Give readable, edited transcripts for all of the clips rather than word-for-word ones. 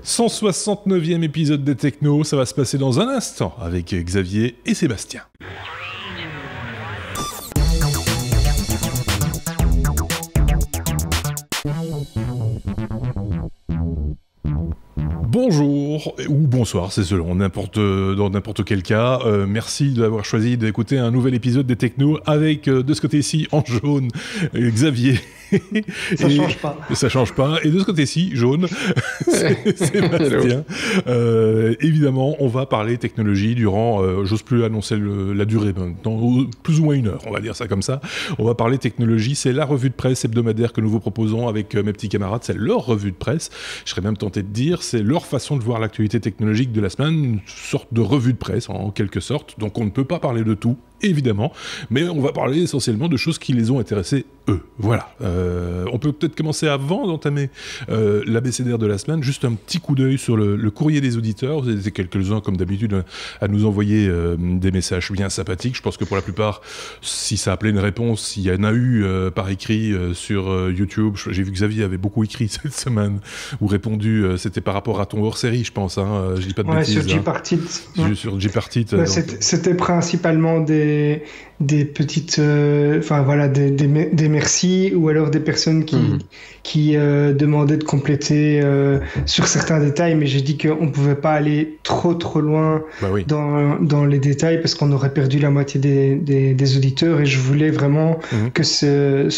169e épisode des Technos, ça va se passer dans un instant avec Xavier et Sébastien. Bonjour, ou bonsoir, c'est selon, dans n'importe quel cas. Merci d'avoir choisi d'écouter un nouvel épisode des Technos avec, de ce côté-ci, en jaune, Xavier. Ça change pas. Ça change pas. Et de ce côté-ci, jaune, c'est Sébastien. Évidemment, on va parler technologie durant, j'ose plus annoncer la durée maintenant, plus ou moins 1 heure, on va dire ça comme ça. On va parler technologie, c'est la revue de presse hebdomadaire que nous vous proposons avec mes petits camarades, c'est leur revue de presse. Je serais même tenté de dire, c'est leur façon de voir l'actualité technologique de la semaine, une sorte de revue de presse en quelque sorte. Donc on ne peut pas parler de tout, évidemment, mais on va parler essentiellement de choses qui les ont intéressés eux. Voilà. On peut peut-être commencer avant d'entamer l'abécédaire de la semaine, juste un petit coup d'œil sur le courrier des auditeurs. Vous êtes quelques-uns, comme d'habitude, à nous envoyer des messages bien sympathiques. Je pense que pour la plupart, si ça appelait une réponse, il y en a eu par écrit sur YouTube. J'ai vu que Xavier avait beaucoup écrit cette semaine, ou répondu, c'était par rapport à ton hors-série, je pense. Je dis pas de bêtises. Sur Gpartit. Sur Gpartit. C'était principalement des petites... des merci, ou alors des personnes qui demandaient de compléter sur certains détails, mais j'ai dit qu'on ne pouvait pas aller trop loin dans les détails parce qu'on aurait perdu la moitié des auditeurs, et je voulais vraiment que ce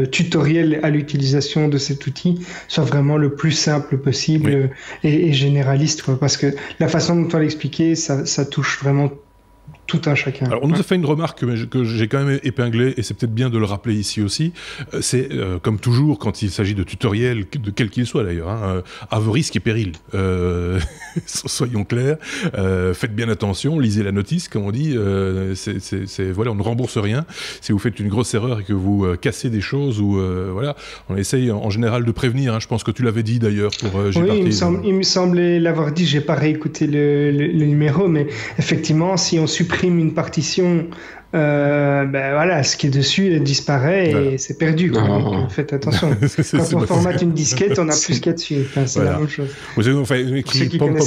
tutoriel à l'utilisation de cet outil soit vraiment le plus simple possible et généraliste, quoi, parce que la façon dont on l'a expliqué, ça touche vraiment tout un chacun. Alors, on nous a fait une remarque que j'ai quand même épinglée, et c'est peut-être bien de le rappeler ici aussi. C'est, comme toujours, quand il s'agit de tutoriels, de quel qu'il soit d'ailleurs, à vos risques et périls. Soyons clairs. Faites bien attention, lisez la notice, comme on dit. Voilà, on ne rembourse rien. Si vous faites une grosse erreur et que vous cassez des choses, ou voilà, on essaye en général de prévenir. Je pense que tu l'avais dit d'ailleurs pour Oui, il me semblait l'avoir dit. J'ai pas réécouté le numéro, mais effectivement, si on supprime une partition, ce qui est dessus disparaît et c'est perdu. Donc, faites attention. Quand on formate une disquette, on n'a plus ce qu'il y a dessus. C'est la même chose. Vous avez écrit pom,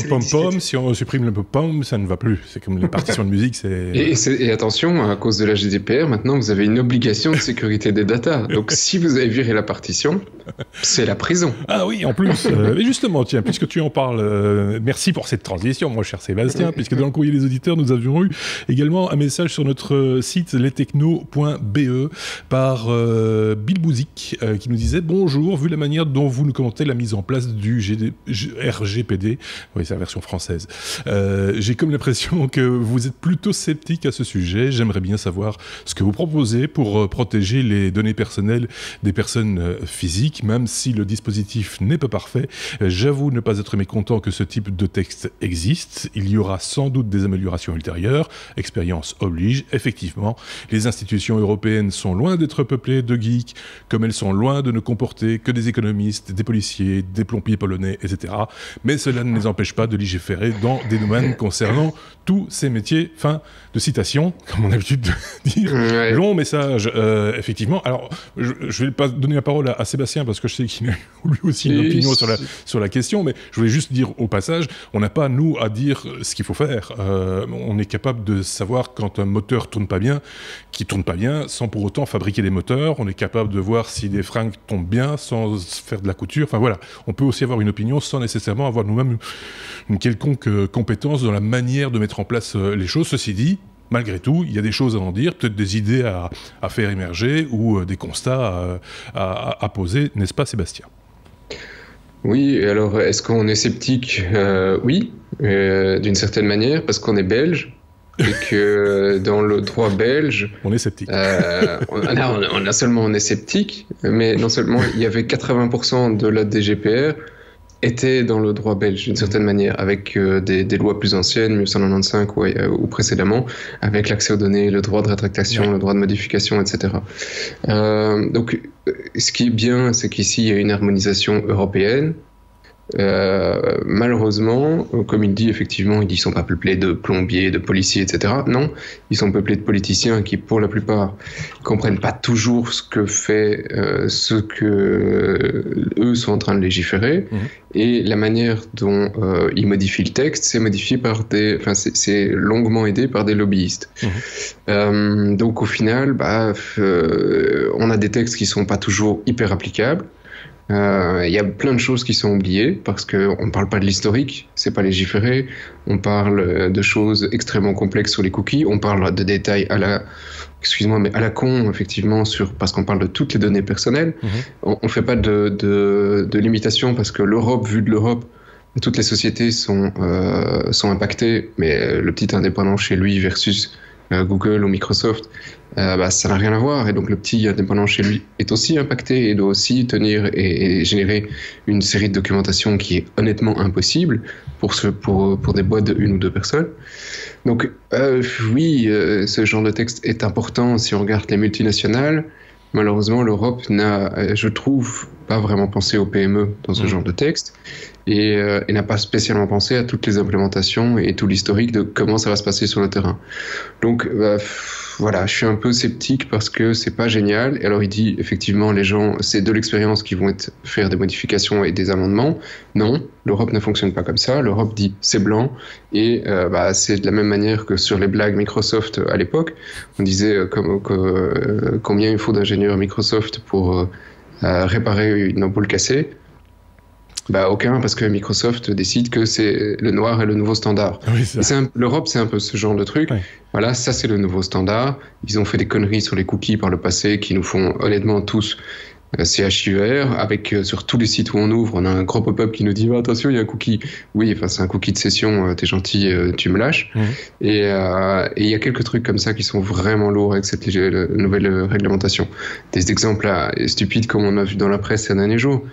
si on supprime le pom, ça ne va plus. C'est comme les partitions de musique. Et attention, à cause de la GDPR, maintenant vous avez une obligation de sécurité des datas. Donc si vous avez viré la partition, c'est la prison. Ah oui, en plus. Mais justement, tiens, puisque tu en parles, merci pour cette transition, mon cher Sébastien, puisque dans le courrier des auditeurs, nous avions eu également un message sur notre site lestechno.be par Bill Bouzik qui nous disait: bonjour, vu la manière dont vous nous commentez la mise en place du RGPD, oui, c'est la version française, j'ai comme l'impression que vous êtes plutôt sceptique à ce sujet. J'aimerais bien savoir ce que vous proposez pour protéger les données personnelles des personnes physiques, même si le dispositif n'est pas parfait. J'avoue ne pas être mécontent que ce type de texte existe. Il y aura sans doute des améliorations ultérieures. Expérience oblige. Effectivement, les institutions européennes sont loin d'être peuplées de geeks, comme elles sont loin de ne comporter que des économistes, des policiers, des plombiers polonais, etc. Mais cela ne les empêche pas de légiférer dans des domaines concernant tous ces métiers. Fin de citation, comme on a l'habitude de dire. Long message, effectivement. Alors, je vais pas donner la parole à Sébastien, parce que je sais qu'il a lui aussi une opinion sur la question, mais je voulais juste dire au passage, on n'a pas, nous, à dire ce qu'il faut faire. On est capable de savoir quand un moteur tourne pas bien, sans pour autant fabriquer des moteurs. On est capable de voir si des fringues tombent bien sans faire de la couture. Enfin voilà, on peut aussi avoir une opinion sans nécessairement avoir nous-mêmes une quelconque compétence dans la manière de mettre en place les choses. Ceci dit, malgré tout, il y a des choses à en dire, peut-être des idées à faire émerger, ou des constats à poser, n'est-ce pas Sébastien ? Oui, et alors est-ce qu'on est sceptique ? Oui, d'une certaine manière, parce qu'on est belge. Et que dans le droit belge, on est sceptique. On est sceptique, mais non seulement il y avait 80% de la DGPR était dans le droit belge d'une certaine manière, avec des lois plus anciennes, 1995 ou précédemment, avec l'accès aux données, le droit de rétractation, le droit de modification, etc. Donc, ce qui est bien, c'est qu'ici il y a une harmonisation européenne. malheureusement, comme il dit effectivement, ils sont pas peuplés de plombiers, de policiers, etc. Non, ils sont peuplés de politiciens qui, pour la plupart, comprennent pas toujours ce que eux sont en train de légiférer, et la manière dont ils modifient le texte, c'est modifié c'est longuement aidé par des lobbyistes. Donc au final, on a des textes qui sont pas toujours hyper applicables. Il y a plein de choses qui sont oubliées parce qu'on ne parle pas de l'historique, c'est pas légiféré, on parle de choses extrêmement complexes sur les cookies, on parle de détails à la con, effectivement, parce qu'on parle de toutes les données personnelles. On ne fait pas de limitation parce que l'Europe, vue de l'Europe, toutes les sociétés sont impactées, mais le petit indépendant chez lui versus Google ou Microsoft, ça n'a rien à voir, et donc le petit indépendant chez lui est aussi impacté et doit aussi tenir et générer une série de documentation qui est honnêtement impossible pour des boîtes de 1 ou 2 personnes. Donc oui, ce genre de texte est important si on regarde les multinationales. Malheureusement, l'Europe n'a, je trouve, pas vraiment pensé aux PME dans ce genre de texte, et n'a pas spécialement pensé à toutes les implémentations et tout l'historique de comment ça va se passer sur le terrain. Donc voilà, je suis un peu sceptique parce que c'est pas génial. Et alors il dit effectivement, les gens, c'est de l'expérience qui vont faire des modifications et des amendements. Non, l'Europe ne fonctionne pas comme ça. L'Europe dit c'est blanc, et c'est de la même manière que sur les blagues Microsoft à l'époque. On disait combien il faut d'ingénieurs Microsoft pour réparer une ampoule cassée. Aucun, parce que Microsoft décide que c'est le noir est le nouveau standard. Oui, l'Europe, c'est un peu ce genre de truc. Oui. Voilà, ça c'est le nouveau standard. Ils ont fait des conneries sur les cookies par le passé qui nous font honnêtement tous CHUR, avec sur tous les sites où on ouvre, on a un gros pop-up qui nous dit attention, il y a un cookie. Oui, enfin c'est un cookie de session, t'es gentil, tu me lâches. Et il y a quelques trucs comme ça qui sont vraiment lourds avec cette nouvelle réglementation. Des exemples stupides comme on a vu dans la presse ces derniers jours.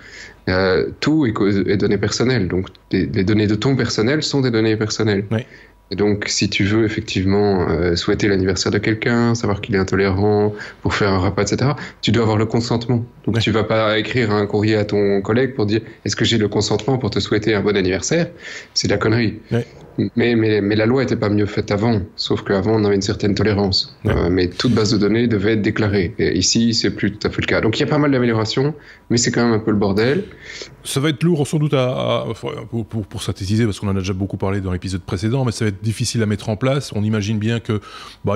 Tout est données personnelles, donc les données de ton personnel sont des données personnelles. Oui. Et donc, si tu veux effectivement souhaiter l'anniversaire de quelqu'un, savoir qu'il est intolérant, pour faire un repas, etc., tu dois avoir le consentement. Donc, tu vas pas écrire un courrier à ton collègue pour dire « Est-ce que j'ai le consentement pour te souhaiter un bon anniversaire ?» C'est de la connerie. Oui. Mais la loi était pas mieux faite avant, sauf qu'avant, on avait une certaine tolérance. Oui. Mais toute base de données devait être déclarée. Et ici, c'est plus tout à fait le cas. Donc, il y a pas mal d'améliorations, mais c'est quand même un peu le bordel. Ça va être lourd, sans doute, pour synthétiser, parce qu'on en a déjà beaucoup parlé dans l'épisode précédent, mais ça va être difficile à mettre en place. On imagine bien que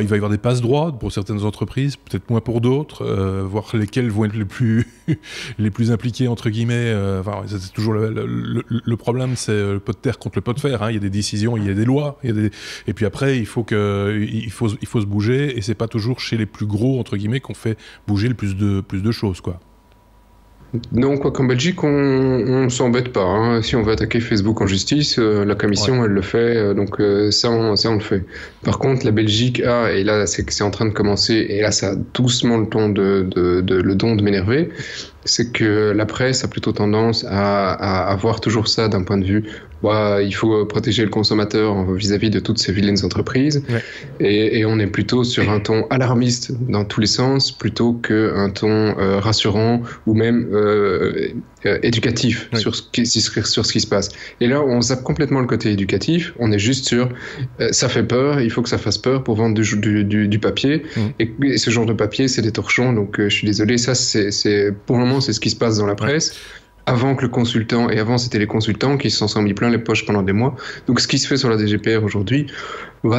il va y avoir des passe-droits pour certaines entreprises, peut-être moins pour d'autres, voir lesquels vont être les plus impliqués, entre guillemets. C'est toujours le problème, c'est le pot de terre contre le pot de fer. Hein. Il y a des décisions, il y a des lois, et puis après, il faut se bouger, et c'est pas toujours chez les plus gros, entre guillemets, qu'on fait bouger le plus de choses, quoi. Non, quoi qu'en Belgique, on s'embête pas. Hein. Si on veut attaquer Facebook en justice, la commission, elle le fait. Donc ça, on le fait. Par contre, la Belgique a, et là, c'est en train de commencer, et là, ça a doucement le ton le don de m'énerver, c'est que la presse a plutôt tendance à voir toujours ça d'un point de vue il faut protéger le consommateur vis-à-vis de toutes ces vilaines entreprises. Ouais. Et on est plutôt sur un ton alarmiste dans tous les sens, plutôt qu'un ton rassurant ou même éducatif sur ce qui se passe. Et là, on zappe complètement le côté éducatif. On est juste sur ça fait peur, il faut que ça fasse peur pour vendre du papier. Et ce genre de papier, c'est des torchons. Donc, je suis désolé, ça, pour le moment, c'est ce qui se passe dans la presse. Ouais. Avant que le consultant, et avant c'était les consultants qui se sont mis plein les poches pendant des mois. Donc ce qui se fait sur la DGPR aujourd'hui,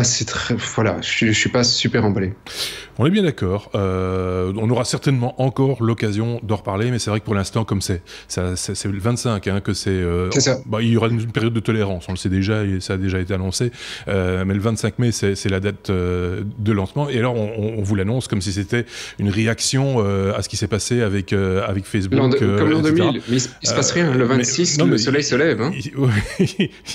c'est voilà, je suis pas super emballé. On est bien d'accord. On aura certainement encore l'occasion d'en reparler, mais c'est vrai que pour l'instant, comme c'est le 25, que c'est ça. Il y aura une période de tolérance, on le sait déjà, et ça a déjà été annoncé. Mais le 25 mai, c'est la date de lancement. Et alors, on vous l'annonce comme si c'était une réaction à ce qui s'est passé avec Facebook. Comme l'an 2000, mais il se passe rien. Le 26, le soleil se lève. Hein.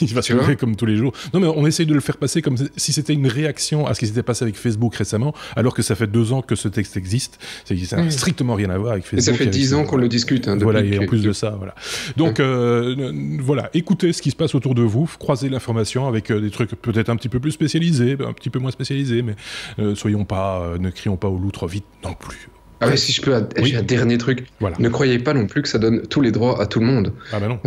Il va se lever comme tous les jours. Non, mais on essaye de le faire passer comme si c'était une réaction à ce qui s'était passé avec Facebook récemment, alors que ça fait 2 ans que ce texte existe. Ça n'a strictement rien à voir avec Facebook. Et ça fait 10 ans qu'on le discute. Voilà, et en plus de ça, voilà. Donc, voilà, écoutez ce qui se passe autour de vous, croisez l'information avec des trucs peut-être un petit peu plus spécialisés, un petit peu moins spécialisés, mais ne crions pas au loup trop vite non plus. Ah ouais, si je peux, j'ai un dernier truc. Voilà. Ne croyez pas non plus que ça donne tous les droits à tout le monde. Ah ben non.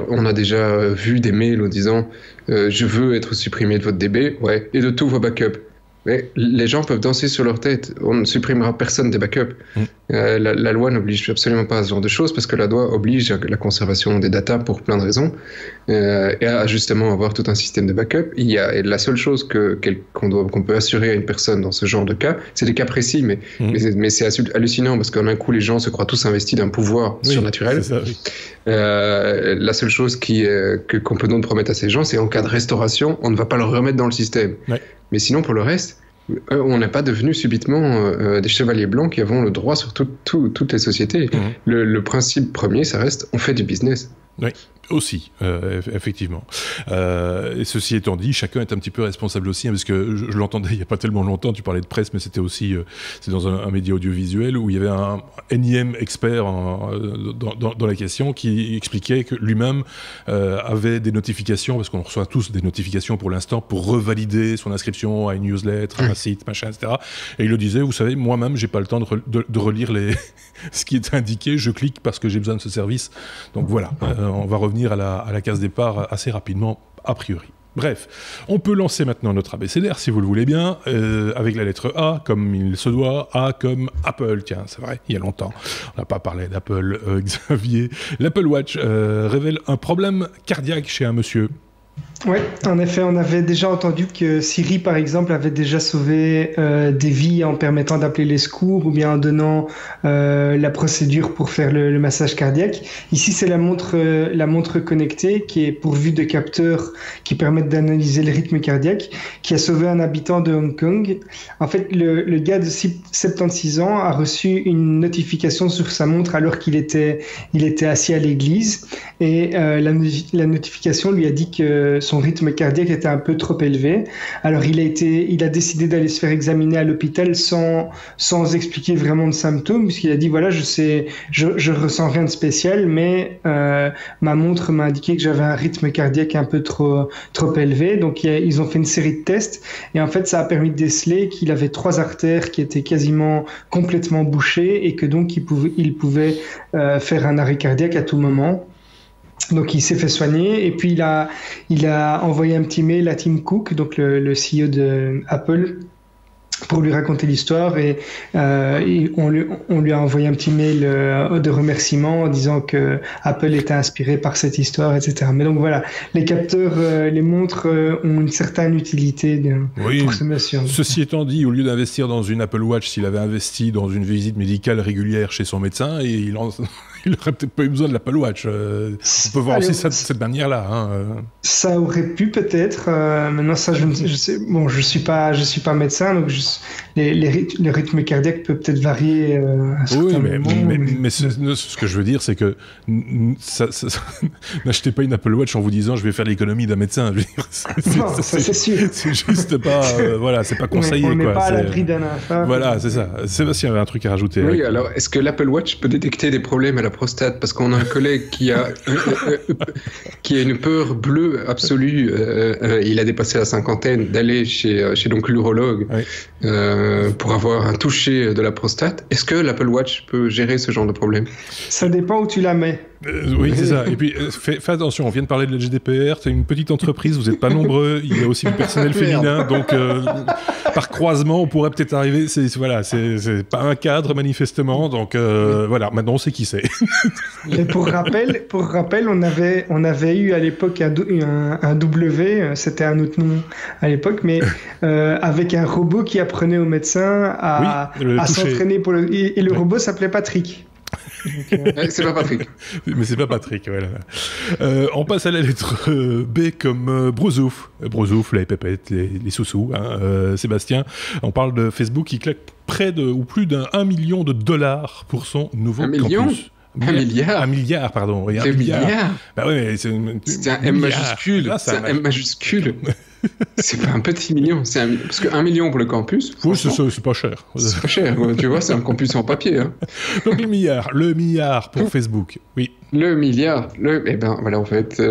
On a déjà vu des mails en disant je veux être supprimé de votre DB, ouais, et de tous vos backups. Mais les gens peuvent danser sur leur tête. On ne supprimera personne des backups. La loi n'oblige absolument pas à ce genre de choses parce que la loi oblige à la conservation des datas pour plein de raisons et à justement avoir tout un système de backup. Et la seule chose qu'on peut assurer à une personne dans ce genre de cas, c'est des cas précis, mais c'est hallucinant parce qu'en un coup, les gens se croient tous investis d'un pouvoir surnaturel. Ça, oui. La seule chose qu'on peut donc promettre à ces gens, c'est en cas de restauration, on ne va pas le remettre dans le système. Ouais. Mais sinon, pour le reste, on n'est pas devenu subitement des chevaliers blancs qui avons le droit sur toutes les sociétés. Le principe premier, ça reste, on fait du business. Oui, aussi, effectivement. Et ceci étant dit, chacun est un petit peu responsable aussi, hein, parce que je l'entendais il n'y a pas tellement longtemps, tu parlais de presse, mais c'était aussi c'est dans un média audiovisuel où il y avait un énième expert dans la question qui expliquait que lui-même avait des notifications, parce qu'on reçoit tous des notifications pour l'instant, pour revalider son inscription à une newsletter, à un site, machin, etc. Et il le disait, vous savez, moi-même, j'ai pas le temps de relire ce qui est indiqué, je clique parce que j'ai besoin de ce service. Donc voilà. On va revenir à la case départ assez rapidement, a priori. Bref, on peut lancer maintenant notre abécédaire, si vous le voulez bien, avec la lettre A, comme il se doit, A comme Apple. Tiens, c'est vrai, il y a longtemps, on n'a pas parlé d'Apple, Xavier. L'Apple Watch révèle un problème cardiaque chez un monsieur. Oui, en effet, on avait déjà entendu que Siri, par exemple, avait déjà sauvé des vies en permettant d'appeler les secours ou bien en donnant la procédure pour faire le massage cardiaque. Ici, c'est la montre connectée qui est pourvue de capteurs qui permettent d'analyser le rythme cardiaque, qui a sauvé un habitant de Hong Kong. En fait, le gars de 76 ans a reçu une notification sur sa montre alors qu'il était assis à l'église et la notification lui a dit que son rythme cardiaque était un peu trop élevé. Alors il a décidé d'aller se faire examiner à l'hôpital sans expliquer vraiment de symptômes, puisqu'il a dit voilà, je ressens rien de spécial, mais ma montre m'a indiqué que j'avais un rythme cardiaque un peu trop élevé. Donc ils ont fait une série de tests et en fait ça a permis de déceler qu'il avait 3 artères qui étaient quasiment complètement bouchées et que donc il pouvait faire un arrêt cardiaque à tout moment. Donc il s'est fait soigner et puis il a envoyé un petit mail à Tim Cook, donc le CEO de Apple, pour lui raconter l'histoire et on lui a envoyé un petit mail de remerciement en disant que Apple était inspiré par cette histoire, etc. Mais donc voilà, les capteurs, les montres ont une certaine utilité pour ce monsieur. Ceci étant dit, au lieu d'investir dans une Apple Watch, s'il avait investi dans une visite médicale régulière chez son médecin, et il n'aurait peut-être pas eu besoin de l'Apple Watch. On peut voir aussi ça de cette manière-là. Hein. Ça aurait pu peut-être. Maintenant, ça, je sais. Bon, je suis pas médecin, donc le rythme cardiaque peut peut-être varier à certains moments. Mais ce que je veux dire, c'est que n'achetez pas une Apple Watch en vous disant je vais faire l'économie d'un médecin. Je veux dire, non, ça c'est sûr. C'est juste pas, voilà, c'est pas conseillé. On n'est pas à l'abri d'un infâme. Voilà, c'est ça. Sébastien avait un truc à rajouter. Oui, alors est-ce que l'Apple Watch peut détecter des problèmes à la prostate? Parce qu'on a un collègue qui a une peur bleue absolue. Il a dépassé la cinquantaine d'aller chez donc l'urologue. Oui. Pour avoir un toucher de la prostate. Est-ce que l'Apple Watch peut gérer ce genre de problème? Ça dépend où tu la mets. Oui, c'est ça. Et puis, fais attention, on vient de parler de la GDPR, c'est une petite entreprise, vous n'êtes pas nombreux, il y a aussi du personnel féminin, donc par croisement, on pourrait peut-être arriver, c'est pas un cadre manifestement, donc voilà, maintenant on sait qui c'est. Et pour rappel, on avait eu à l'époque un W, c'était un autre nom à l'époque, mais avec un robot qui apprenait aux médecins à s'entraîner et le robot s'appelait Patrick. C'est pas Patrick. Mais c'est pas Patrick, voilà. On passe à la lettre B comme Brousouf. Brousouf, les pépettes, les sous-sous. Hein. Sébastien, on parle de Facebook qui claque près de ou plus d'1 million de dollars pour son nouveau campus. 1 milliard. 1 milliard, pardon. Oui, 1 milliard. Bah ouais, c'était un M majuscule. Là, c'est un M majuscule. C'est pas un petit million. Parce que 1 million pour le campus. Oui, c'est pas cher. C'est pas cher. Tu vois, c'est un campus en papier. Hein. Donc le milliard pour Facebook. Oui. Le milliard. Eh ben voilà, en fait,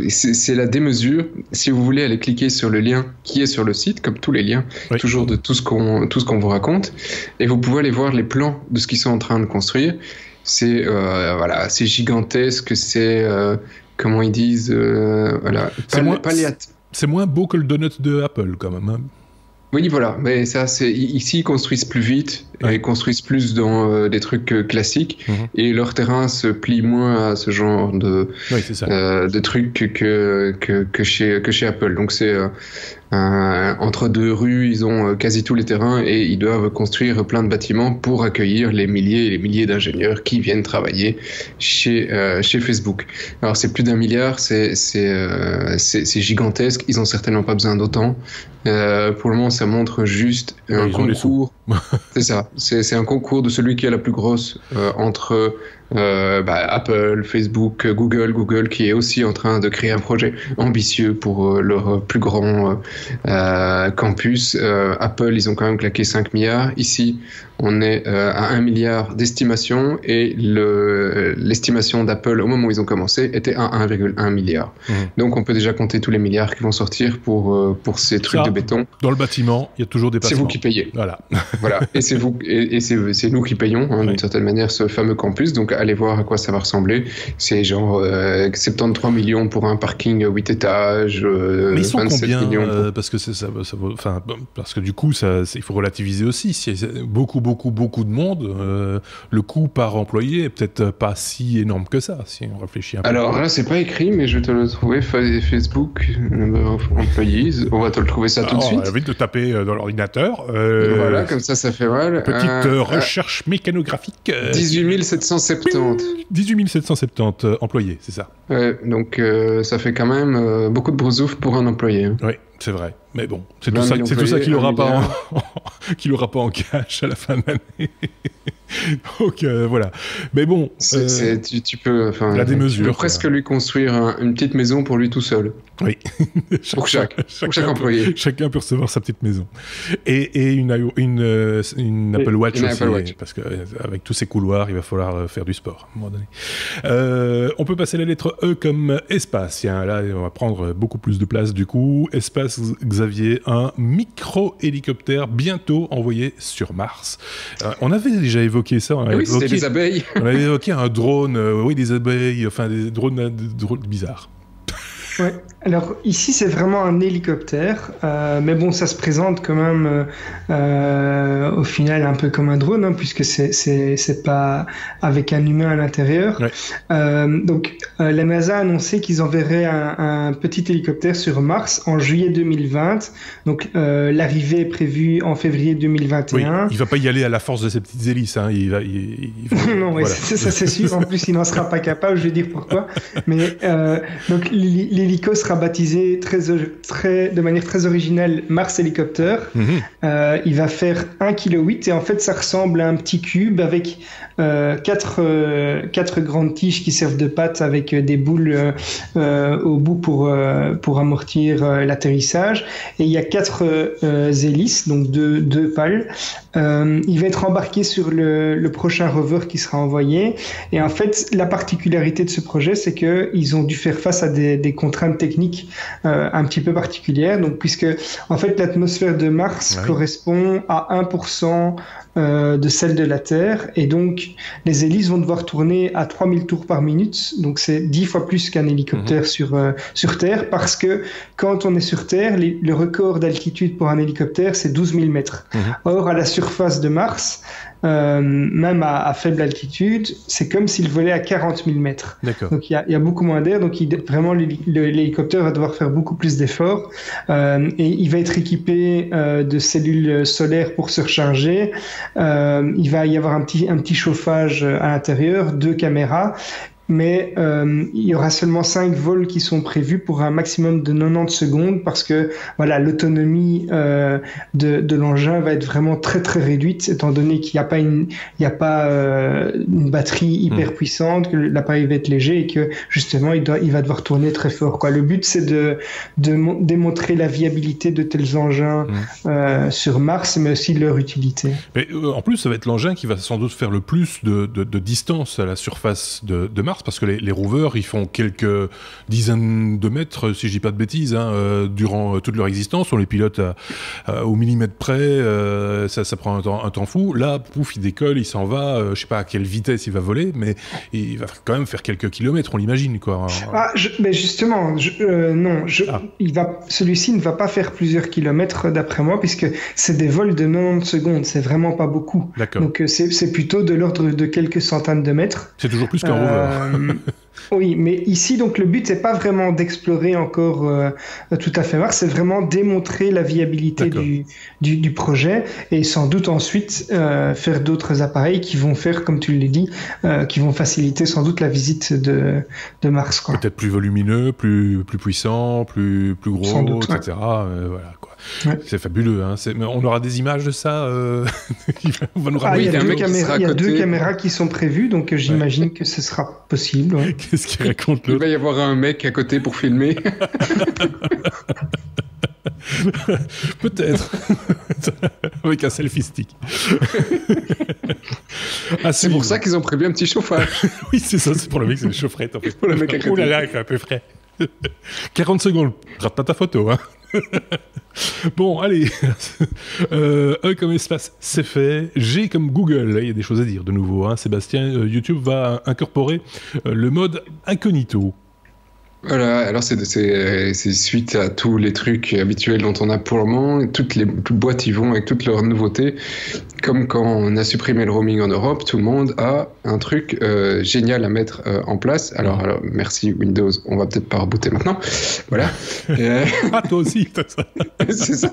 c'est la démesure. Si vous voulez aller cliquer sur le lien qui est sur le site, comme tous les liens, toujours de tout ce qu'on vous raconte, et vous pouvez aller voir les plans de ce qu'ils sont en train de construire. C'est c'est gigantesque. C'est comment ils disent, voilà. C'est moins beau que le donut de Apple, quand même. Hein. Oui, voilà, mais ça, ici, ils construisent plus vite, et ils construisent plus dans des trucs classiques, et leur terrain se plie moins à ce genre de trucs que chez Apple. Donc c'est entre deux rues, ils ont quasi tous les terrains, et ils doivent construire plein de bâtiments pour accueillir les milliers et les milliers d'ingénieurs qui viennent travailler chez Facebook. Alors c'est plus d'1 milliard, c'est gigantesque, ils ont certainement pas besoin d'autant. Pour le moment, ça montre juste un concours. C'est ça. C'est un concours de celui qui a la plus grosse entre Apple, Facebook, Google qui est aussi en train de créer un projet ambitieux pour leur plus grand campus. Apple, ils ont quand même claqué 5 milliards. Ici, on est à 1 milliard d'estimation, et l'estimation d'Apple au moment où ils ont commencé était à 1,1 milliard. Donc on peut déjà compter tous les milliards qui vont sortir pour ces trucs de béton. Dans le bâtiment, il y a toujours des passements. C'est vous qui payez. Voilà. Voilà. Et c'est nous qui payons, d'une certaine manière, ce fameux campus. Donc allez voir à quoi ça va ressembler. C'est genre 73 millions pour un parking 8 étages. Mais ils sont 27 combien millions parce que parce que du coup, il faut relativiser aussi. Si beaucoup de monde, le coût par employé est peut-être pas si énorme que ça, si on réfléchit un peu. Alors là, c'est pas écrit, mais je vais te le trouver. Facebook, employees. On va te le trouver ça tout de suite. Vite de taper dans l'ordinateur. Voilà, comme ça fait mal. Petite recherche mécanographique. 18 770. 18 770 employés, c'est ça. Donc ça fait quand même beaucoup de brousouf pour un employé. Hein. Oui, c'est vrai. Mais bon, c'est tout ça qu'il n'aura pas, pas en cash à la fin de l'année. Donc voilà. Mais bon, tu peux, la démesure, tu peux presque lui construire une petite maison pour lui tout seul. Oui. Pour chaque employé. Chacun peut recevoir sa petite maison. Et une Apple Watch aussi, parce qu'avec tous ces couloirs, il va falloir faire du sport à un moment donné. On peut passer la lettre E comme espace. Tiens, là, on va prendre beaucoup plus de place du coup. Espace, Xavier, un micro-hélicoptère bientôt envoyé sur Mars. On avait déjà évoqué ça. C'était des abeilles. On avait évoqué un drone, des abeilles, des drones bizarres. Ouais. Alors ici c'est vraiment un hélicoptère, mais bon ça se présente quand même au final un peu comme un drone, hein, puisque c'est pas avec un humain à l'intérieur. Ouais. Donc la NASA a annoncé qu'ils enverraient un petit hélicoptère sur Mars en juillet 2020. Donc l'arrivée est prévue en février 2021. Oui, il va pas y aller à la force de ses petites hélices, hein. Il va... non, ouais, voilà. Ça c'est sûr. En plus il n'en sera pas capable. Je vais dire pourquoi. Mais donc l'hélico sera baptisé de manière très originale Mars Helicopter. Il va faire 1,8 kg et en fait ça ressemble à un petit cube avec quatre grandes tiges qui servent de pattes avec des boules au bout pour amortir l'atterrissage, et il y a 4 hélices, donc deux pales. Il va être embarqué sur le prochain rover qui sera envoyé, et en fait la particularité de ce projet c'est qu'ils ont dû faire face à des contraintes techniques un petit peu particulières, donc puisque en fait l'atmosphère de Mars correspond à 1% de celle de la Terre, et donc les hélices vont devoir tourner à 3000 tours par minute, donc c'est 10 fois plus qu'un hélicoptère sur Terre, parce que quand on est sur Terre, le record d'altitude pour un hélicoptère c'est 12 000 mètres. Or à la surface de Mars, même à faible altitude, c'est comme s'il volait à 40 000 mètres. D'accord. Donc il y a beaucoup moins d'air, donc vraiment l'hélicoptère va devoir faire beaucoup plus d'efforts, et il va être équipé de cellules solaires pour se recharger. Il va y avoir un petit chauffage à l'intérieur, 2 caméras, mais il y aura seulement 5 vols qui sont prévus pour un maximum de 90 secondes parce que voilà, l'autonomie de l'engin va être vraiment très très réduite étant donné qu'il n'y a pas une batterie hyper puissante, que l'appareil va être léger et que justement il va devoir tourner très fort, quoi. Le but c'est de démontrer la viabilité de tels engins sur Mars, mais aussi leur utilité. Mais en plus ça va être l'engin qui va sans doute faire le plus de distance à la surface de Mars, parce que les rovers ils font quelques dizaines de mètres, si je dis pas de bêtises, durant toute leur existence. On les pilote au millimètre près, ça prend un temps fou. Là, pouf, il décolle, il s'en va, je sais pas à quelle vitesse il va voler, mais il va quand même faire quelques kilomètres, on l'imagine, quoi. Mais justement, non, celui-ci ne va pas faire plusieurs kilomètres d'après moi, puisque c'est des vols de 90 secondes, c'est vraiment pas beaucoup. D'accord. Donc c'est plutôt de l'ordre de quelques centaines de mètres. C'est toujours plus qu'un rover. Oui, mais ici, donc le but, c'est pas vraiment d'explorer encore tout à fait Mars, c'est vraiment démontrer la viabilité du projet et sans doute ensuite faire d'autres appareils qui vont faire, comme tu l'as dit, qui vont faciliter sans doute la visite de Mars, quoi. Peut-être plus volumineux, plus puissant, plus gros, sans doute, etc. Voilà, quoi. Ouais. C'est fabuleux. Hein. On aura des images de ça. On va nous il y a deux caméras qui sont prévues, donc j'imagine que ce sera possible. Ouais. Qu'est-ce qu'il raconte l'autre ? Il va y avoir un mec à côté pour filmer. Peut-être. Avec un selfie stick. C'est pour ça qu'ils ont prévu un petit chauffage. Oui, c'est ça, c'est pour le mec, c'est une chaufferette en fait. Pour le mec à côté. Ouh là là, il fait un peu frais. 40 secondes, rate pas ta photo, hein. Bon, allez. E comme espace, c'est fait. G comme Google, il y a des choses à dire de nouveau, hein. Sébastien, YouTube va incorporer le mode incognito. Voilà, alors c'est suite à tous les trucs habituels dont on a pour le moment. Toutes boîtes y vont avec toutes leurs nouveautés. Comme quand on a supprimé le roaming en Europe, tout le monde a un truc génial à mettre en place. Alors, merci Windows, on va peut-être pas rebooter maintenant. Voilà. Ah, toi aussi, t'as ça. C'est ça.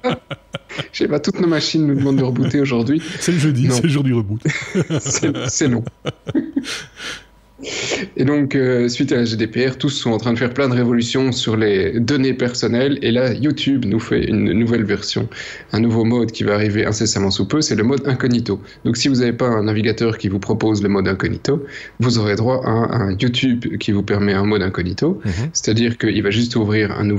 Je sais pas, toutes nos machines nous demandent de rebooter aujourd'hui. C'est le jeudi, c'est le jour du reboot. C'est long. Et donc, suite à la GDPR, tous sont en train de faire plein de révolutions sur les données personnelles. Et là, YouTube nous fait une nouvelle version, un nouveau mode qui va arriver incessamment sous peu, c'est le mode incognito. Donc, si vous n'avez pas un navigateur qui vous propose le mode incognito, vous aurez droit à un YouTube qui vous permet un mode incognito. C'est-à-dire qu'il va juste ouvrir une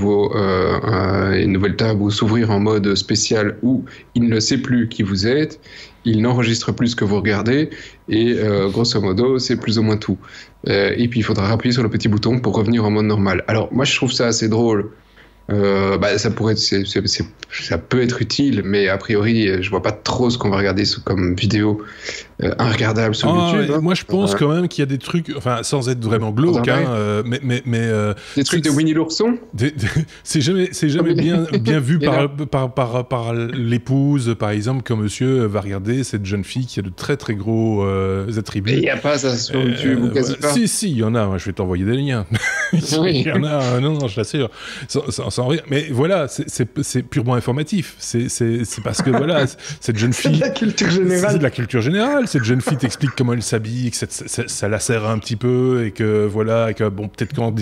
nouvelle table ou s'ouvrir en mode spécial où il ne sait plus qui vous êtes. Il n'enregistre plus ce que vous regardez et grosso modo, c'est plus ou moins tout. Et puis, il faudra appuyer sur le petit bouton pour revenir en mode normal. Alors, moi, je trouve ça assez drôle. Ça peut être utile, mais a priori, je vois pas trop ce qu'on va regarder comme vidéo regardable sur YouTube. Moi, je pense quand même qu'il y a des trucs, enfin, sans être vraiment glauque, mais des trucs de Winnie l'ourson. C'est jamais bien vu par l'épouse, par exemple, quand monsieur va regarder cette jeune fille qui a de très très gros attributs. Il n'y a pas ça sur YouTube ou quasi pas. Si, il y en a. Je vais t'envoyer des liens. Il y en a. Non, je l'assure. Sans rire. Mais voilà, c'est purement informatif. C'est parce que voilà, cette jeune fille. C'est de la culture générale. C'est de la culture générale. Cette jeune fille t'explique comment elle s'habille, que ça la serre un petit peu, et que voilà, et que bon, peut-être qu'en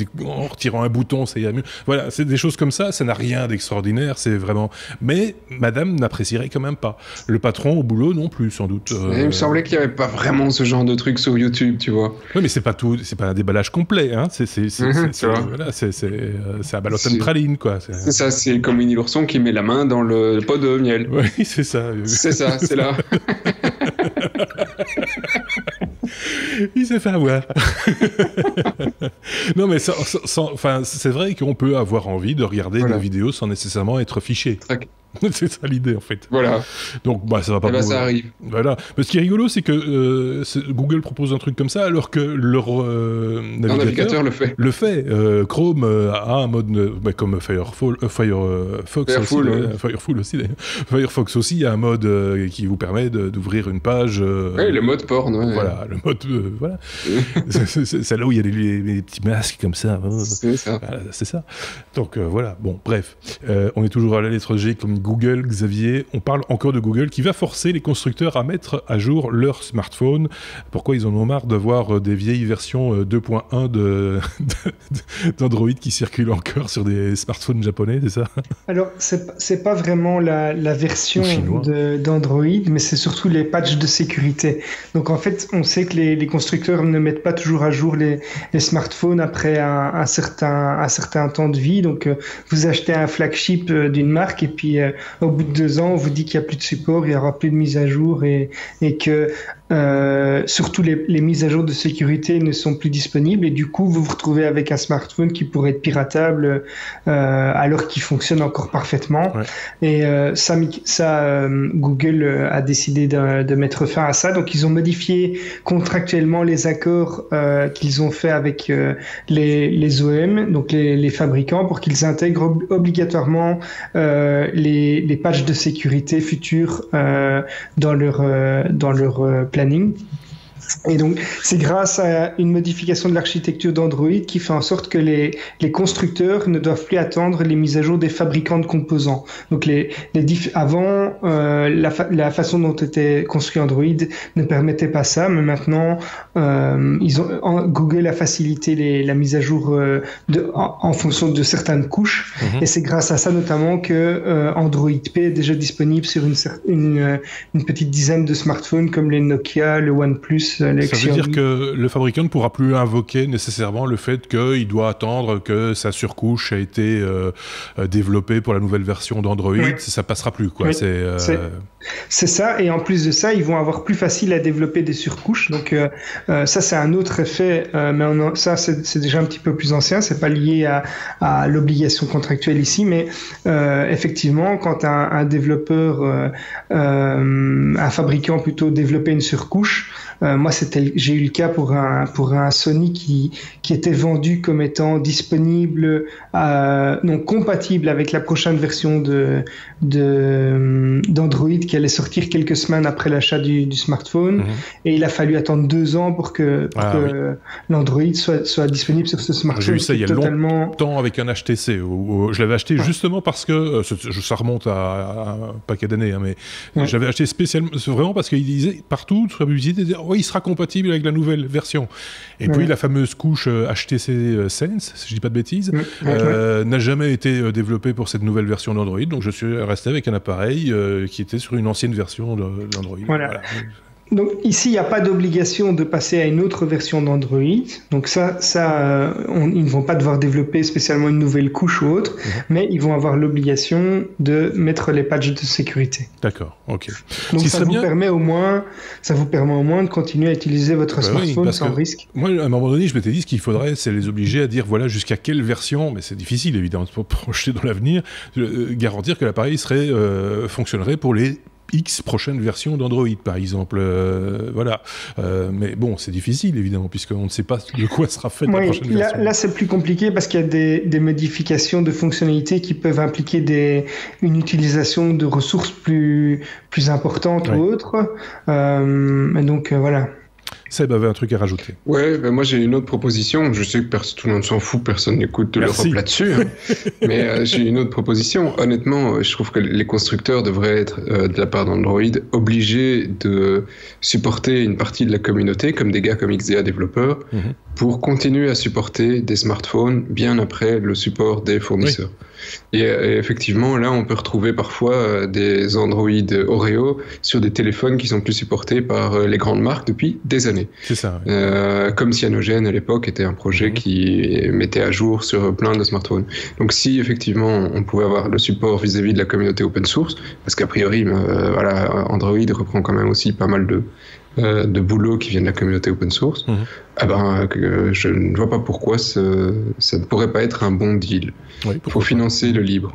retirant un bouton, ça ira mieux. Voilà, c'est des choses comme ça. Ça n'a rien d'extraordinaire. C'est vraiment. Mais madame n'apprécierait quand même pas. Le patron au boulot non plus, sans doute. Il me semblait qu'il n'y avait pas vraiment ce genre de truc sur YouTube, tu vois. Oui, mais c'est pas tout. C'est pas un déballage complet. Hein. Voilà, c'est un ballotton de praline, quoi. C'est ça, c'est comme Winnie l'ourson qui met la main dans le pot de miel. Oui, c'est ça. C'est ça, c'est là. Il s'est fait avoir. Non, mais c'est vrai qu'on peut avoir envie de regarder des vidéos sans nécessairement être fiché. C'est ça l'idée, en fait. Voilà. Donc, ça va pas. Ça arrive. Voilà. Mais ce qui est rigolo, c'est que Google propose un truc comme ça, alors que leur navigateur le fait. Chrome a un mode comme Firefox aussi, d'ailleurs. Firefox aussi a un mode qui vous permet d'ouvrir une page. Oui, le mode porn. Ouais. Voilà, le mode. Voilà. C'est là où il y a les petits masques comme ça. C'est ça. Voilà, c'est ça. Donc voilà. Bon, bref. On est toujours à la lettre G comme Google, Xavier, on parle encore de Google qui va forcer les constructeurs à mettre à jour leur smartphone. Pourquoi ils en ont marre de voir des vieilles versions 2.1 d'Android qui circulent encore sur des smartphones japonais, c'est ça? Alors, c'est pas vraiment la version d'Android, mais c'est surtout les patchs de sécurité. Donc, en fait, on sait que les constructeurs ne mettent pas toujours à jour les smartphones après un certain temps de vie. Donc, vous achetez un flagship d'une marque et puis au bout de 2 ans, on vous dit qu'il n'y a plus de support, il n'y aura plus de mise à jour et que surtout les mises à jour de sécurité ne sont plus disponibles et du coup vous vous retrouvez avec un smartphone qui pourrait être piratable alors qu'il fonctionne encore parfaitement. Et Google a décidé de mettre fin à ça. Donc ils ont modifié contractuellement les accords qu'ils ont fait avec les OEM, donc les fabricants, pour qu'ils intègrent obligatoirement les patchs de sécurité futurs dans leur planning. Et donc, c'est grâce à une modification de l'architecture d'Android qui fait en sorte que les constructeurs ne doivent plus attendre les mises à jour des fabricants de composants. Donc, avant, la façon dont était construit Android ne permettait pas ça, mais maintenant, Google a facilité la mise à jour en fonction de certaines couches. Et c'est grâce à ça notamment que Android P est déjà disponible sur une petite dizaine de smartphones comme les Nokia, le OnePlus. Ça veut dire que le fabricant ne pourra plus invoquer nécessairement le fait qu'il doit attendre que sa surcouche a été développée pour la nouvelle version d'Android. Ça passera plus, quoi. C'est ça, et en plus de ça, ils vont avoir plus facile à développer des surcouches. Donc ça, c'est un autre effet, mais ça, c'est déjà un petit peu plus ancien. C'est pas lié à l'obligation contractuelle ici, mais effectivement, quand un développeur, un fabricant plutôt développait une surcouche, moi, j'ai eu le cas pour un Sony qui était vendu comme étant disponible, non compatible avec la prochaine version d'Android qui allait sortir quelques semaines après l'achat du smartphone, et il a fallu attendre 2 ans pour que l'Android soit disponible sur ce smartphone. J'ai eu ça il y a longtemps avec un HTC où je l'avais acheté justement parce que ça remonte à un paquet d'années, mais je l'avais acheté spécialement vraiment parce qu'il disait partout sur la publicité, il sera compatible avec la nouvelle version. Et puis la fameuse couche HTC Sense, si je dis pas de bêtises, n'a jamais été développée pour cette nouvelle version d'Android. Donc je suis resté avec un appareil qui était sur une ancienne version d'Android. Voilà. Donc ici, il n'y a pas d'obligation de passer à une autre version d'Android. Donc ils ne vont pas devoir développer spécialement une nouvelle couche ou autre, mais ils vont avoir l'obligation de mettre les patchs de sécurité. D'accord, ok. Donc ça vous permet au moins de continuer à utiliser votre smartphone sans risque. Moi, à un moment donné, je m'étais dit ce qu'il faudrait, c'est les obliger à dire voilà jusqu'à quelle version, mais c'est difficile évidemment de projeter dans l'avenir, garantir que l'appareil fonctionnerait pour les X prochaine version d'Android, par exemple. Mais bon, c'est difficile, évidemment, puisqu'on ne sait pas de quoi sera faite la prochaine version. Là, c'est plus compliqué parce qu'il y a des modifications de fonctionnalités qui peuvent impliquer une utilisation de ressources plus importantes ou autres. Donc, voilà. Seb avait un truc à rajouter. Ouais, moi j'ai une autre proposition. Je sais que tout le monde s'en fout, personne n'écoute de l'Europe là-dessus. Mais j'ai une autre proposition. Honnêtement, je trouve que les constructeurs devraient être, de la part d'Android, obligés de supporter une partie de la communauté, comme des gars comme XDA développeurs, pour continuer à supporter des smartphones bien après le support des fournisseurs. Et effectivement, là, on peut retrouver parfois des Android Oreo sur des téléphones qui sont plus supportés par les grandes marques depuis des années. C'est ça. Comme Cyanogen à l'époque était un projet qui mettait à jour sur plein de smartphones. Donc, si effectivement on pouvait avoir le support vis-à-vis de la communauté open source, parce qu'a priori, Android reprend quand même aussi pas mal de boulot qui vient de la communauté open source, je ne vois pas pourquoi ça ne pourrait pas être un bon deal. Il faut financer le libre.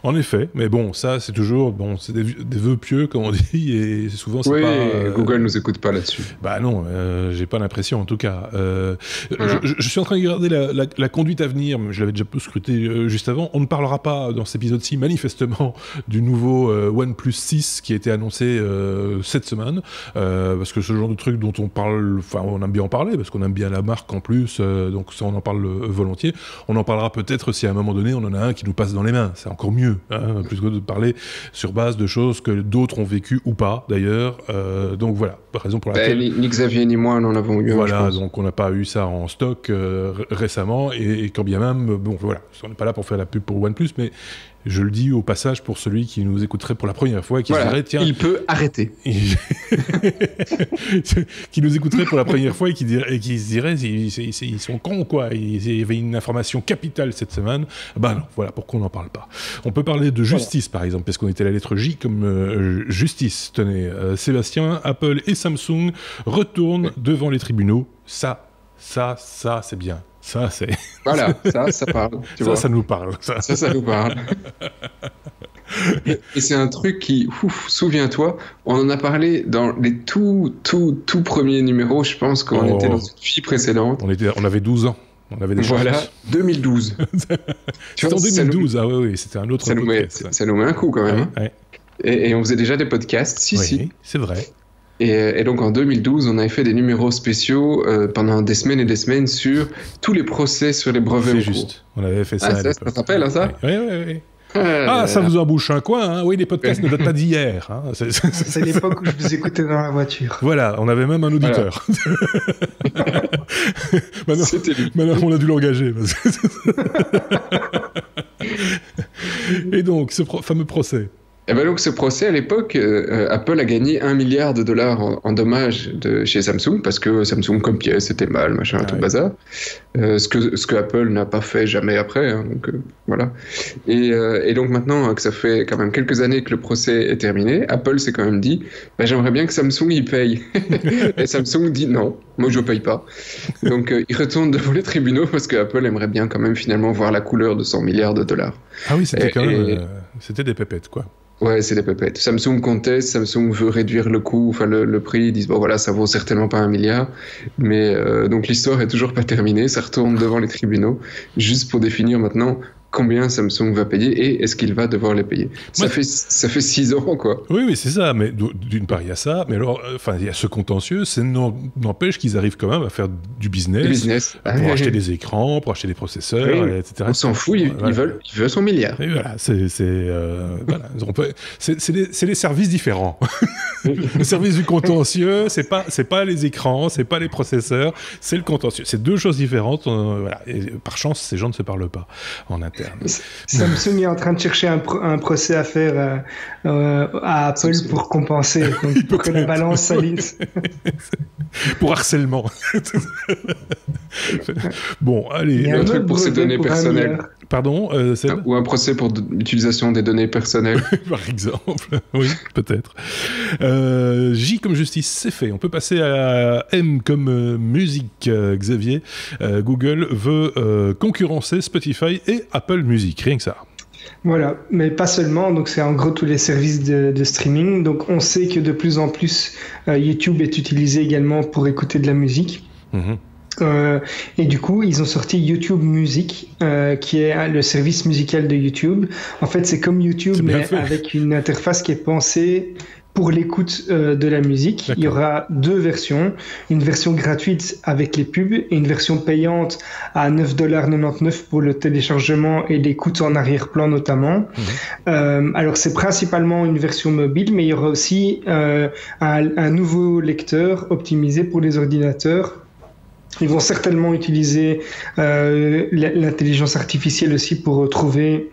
En effet, mais bon, ça c'est toujours c'est des vœux pieux comme on dit, et souvent c'est pas. Google nous écoute pas là-dessus. Bah non, j'ai pas l'impression en tout cas. Je suis en train de regarder la conduite à venir. Je l'avais déjà peu scruté juste avant. On ne parlera pas dans cet épisode-ci manifestement du nouveau OnePlus 6 qui a été annoncé cette semaine, parce que ce genre de truc dont on parle, on aime bien en parler parce qu'on aime bien la marque en plus, donc ça on en parle volontiers. On en parlera peut-être si à un moment donné on en a un qui nous passe dans les mains. c'est encore mieux, hein, plutôt que de parler sur base de choses que d'autres ont vécues ou pas, d'ailleurs. Donc voilà, raison pour laquelle... Ni Xavier ni moi n'en avons eu. Voilà, donc on n'a pas eu ça en stock récemment, et quand bien même, bon voilà, on n'est pas là pour faire la pub pour OnePlus, mais je le dis au passage pour celui qui nous écouterait pour la première fois et qui se dirait, tiens... Il peut arrêter. Qui nous écouterait pour la première fois et qui se dirait, ils sont cons, quoi. Il y avait une information capitale cette semaine. Ben non, voilà pourquoi on n'en parle pas. On peut parler de justice, par exemple, parce qu'on était à la lettre J comme justice. Tenez, Sébastien, Apple et Samsung retournent devant les tribunaux. Ça, c'est bien. Ça, c'est... Voilà, ça parle. Tu vois. Ça nous parle. Ça nous parle. Et c'est un truc qui, souviens-toi, on en a parlé dans les tout premiers numéros, je pense, quand on était dans une vie précédente. On avait 12 ans. On avait des Voilà, 2012. C'était en 2012, ah oui, c'était un autre podcast. Ça nous met un coup, quand même. Ouais. Et on faisait déjà des podcasts, si. C'est vrai. Et donc en 2012, on avait fait des numéros spéciaux pendant des semaines et des semaines sur tous les procès sur les brevets. C'est juste. On avait fait ça. Ça te rappelle, hein, ça? Oui. Ça vous embouche un coin, hein. Oui, les podcasts ne datent pas d'hier. Hein. C'est l'époque où je vous écoutais dans la voiture. Voilà, on avait même un auditeur. Voilà. Maintenant, on a dû l'engager. Et donc, ce fameux procès. Et ben donc ce procès à l'époque, Apple a gagné $1 milliard en dommages chez Samsung parce que Samsung copiait, c'était mal, machin, tout bazar. Ce que Apple n'a pas fait jamais après, hein, donc voilà. Et donc maintenant que ça fait quand même quelques années que le procès est terminé, Apple s'est quand même dit, j'aimerais bien que Samsung y paye. Et Samsung dit non, moi je paye pas. Donc il retourne devant les tribunaux parce que Apple aimerait bien quand même finalement voir la couleur de $100 milliards. Ah oui, c'était quand même, c'était des pépettes, quoi. Ouais, c'est des pépettes. Samsung conteste, Samsung veut réduire le coût, enfin le prix, ils disent bon voilà, ça vaut certainement pas $1 milliard, mais donc l'histoire est toujours pas terminée, ça retourne devant les tribunaux, juste pour définir maintenant combien Samsung va payer et est-ce qu'il va devoir les payer. Ça fait 6 ans, quoi. Oui, c'est ça, mais d'une part, il y a ça, mais alors, il y a ce contentieux, ça n'empêche qu'ils arrivent quand même à faire du business. Pour acheter des écrans, pour acheter des processeurs, etc. On s'en fout, ils veulent $100 milliard. Et voilà, c'est des services différents. Le service du contentieux, c'est pas les écrans, c'est pas les processeurs, c'est le contentieux. C'est deux choses différentes. Voilà. Et par chance, ces gens ne se parlent pas en interne. Samsung est en train de chercher un procès à faire à Apple pour compenser, donc pour que la balance s'aligne. Pour harcèlement. Bon, allez. Un truc pour ses données personnelles. Pardon, ou un procès pour l'utilisation des données personnelles. Par exemple, oui, peut-être. J comme justice, c'est fait. On peut passer à M comme musique, Xavier. Google veut concurrencer Spotify et Apple Music, rien que ça. Voilà, mais pas seulement, donc c'est en gros tous les services de streaming. Donc on sait que de plus en plus YouTube est utilisé également pour écouter de la musique. Et du coup, ils ont sorti YouTube Music, qui est le service musical de YouTube. En fait, c'est comme YouTube, mais avec une interface qui est pensée pour l'écoute de la musique. D'accord. Il y aura 2 versions. Une version gratuite avec les pubs et une version payante à $9,99 pour le téléchargement et l'écoute en arrière-plan notamment. Alors, c'est principalement une version mobile, mais il y aura aussi un nouveau lecteur optimisé pour les ordinateurs. Ils vont certainement utiliser l'intelligence artificielle aussi pour trouver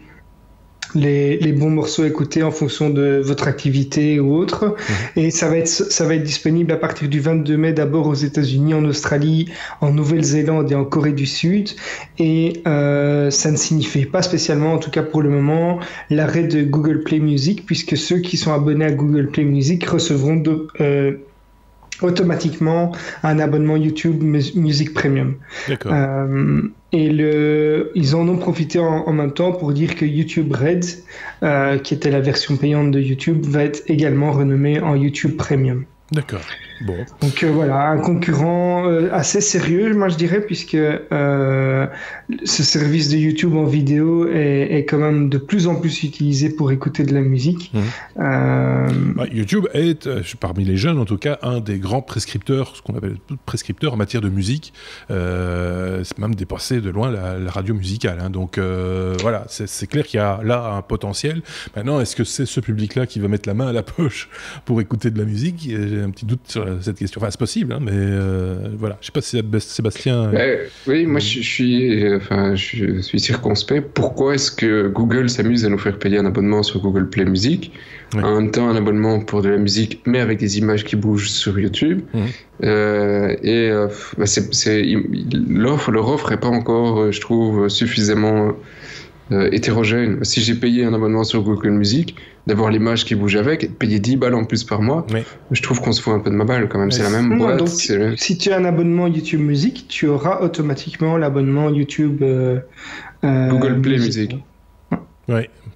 les bons morceaux à écouter en fonction de votre activité ou autre. Et ça va être disponible à partir du 22 mai d'abord aux États-Unis, en Australie, en Nouvelle-Zélande et en Corée du Sud. Et ça ne signifie pas spécialement, en tout cas pour le moment, l'arrêt de Google Play Music, puisque ceux qui sont abonnés à Google Play Music recevront automatiquement un abonnement YouTube Music Premium. D'accord. Et ils en ont profité en même temps pour dire que YouTube Red, qui était la version payante de YouTube, va être également renommé en YouTube Premium. D'accord. Bon. Donc voilà, un concurrent assez sérieux, moi je dirais, puisque ce service de YouTube en vidéo est quand même de plus en plus utilisé pour écouter de la musique. YouTube est, parmi les jeunes en tout cas, un des grands prescripteurs, ce qu'on appelle prescripteurs en matière de musique. C'est même dépassé de loin la radio musicale. Hein. Donc voilà, c'est clair qu'il y a là un potentiel. Maintenant, est-ce que c'est ce public-là qui va mettre la main à la poche pour écouter de la musique? J'ai un petit doute sur cette question. Enfin, c'est possible, hein, mais voilà. Je sais pas si Sébastien... oui, moi je suis circonspect. Pourquoi est-ce que Google s'amuse à nous faire payer un abonnement sur Google Play Music, en même temps un abonnement pour de la musique, mais avec des images qui bougent sur YouTube? Leur offre n'est pas encore, je trouve, suffisamment hétérogène. Si j'ai payé un abonnement sur Google Music, d'avoir l'image qui bouge avec, et de payer 10 balles en plus par mois, je trouve qu'on se fout un peu de ma balle quand même. C'est la même boîte. Donc, si tu as un abonnement YouTube Music, tu auras automatiquement l'abonnement YouTube Google Play Music.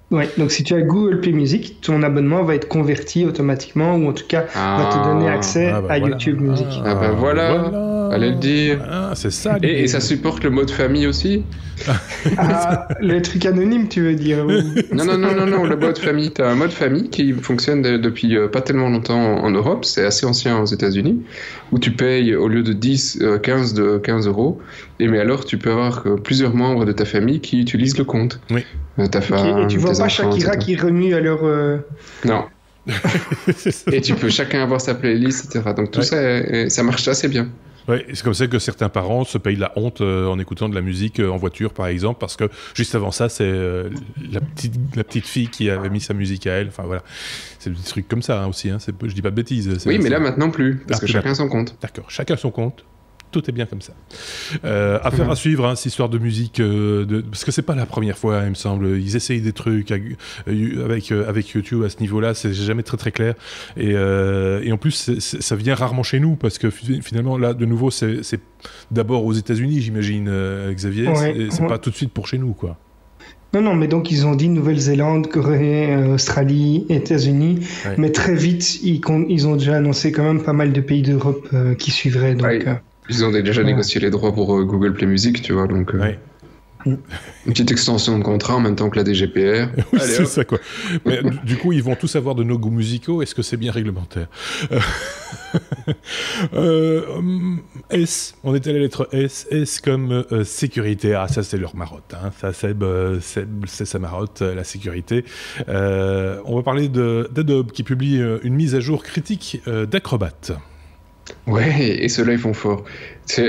Ouais, donc si tu as Google Play Music, ton abonnement va être converti automatiquement, ou en tout cas va te donner accès à YouTube Music. Voilà. Allez le dire. C'est ça. Et ça supporte le mode famille aussi? Le truc anonyme, tu veux dire? Non, le mode famille. Tu as un mode famille qui fonctionne depuis pas tellement longtemps en Europe, c'est assez ancien aux États-Unis, où tu payes au lieu de 15 euros, mais alors tu peux avoir plusieurs membres de ta famille qui utilisent le compte. Ta femme, et tu vois pas enfants, Shakira etc. qui remue à leur... Non. Et tu peux chacun avoir sa playlist, etc. Donc tout ça marche assez bien. Oui, c'est comme ça que certains parents se payent la honte en écoutant de la musique en voiture, par exemple, parce que juste avant ça, c'est la petite fille qui avait mis sa musique à elle. Enfin voilà, c'est des trucs comme ça aussi. Hein. Je dis pas de bêtises. Oui, mais là maintenant plus, parce que chacun son compte. D'accord, chacun son compte. Tout est bien comme ça. Affaire à suivre, cette histoire de musique, parce que c'est pas la première fois, il me semble. Ils essayent des trucs avec YouTube à ce niveau-là, c'est jamais très très clair. Et en plus, ça vient rarement chez nous, parce que finalement, là, de nouveau, c'est d'abord aux États-Unis, j'imagine, Xavier. C'est pas tout de suite pour chez nous, quoi. Non, mais donc ils ont dit Nouvelle-Zélande, Corée, Australie, États-Unis, mais très vite, ils ont déjà annoncé quand même pas mal de pays d'Europe qui suivraient. Donc, ils ont déjà négocié les droits pour Google Play Music, tu vois, donc une petite extension de contrat en même temps que la DGPR. Oui, c'est ça, quoi. Mais du coup, ils vont tous avoir de nos goûts musicaux. Est-ce que c'est bien réglementaire? S, on est à la lettre S. S comme sécurité. Ah, ça, c'est leur marotte. Hein. Ça, c'est sa marotte, la sécurité. On va parler d'Adobe qui publie une mise à jour critique d'Acrobat. Ouais, et ceux-là, ils font fort.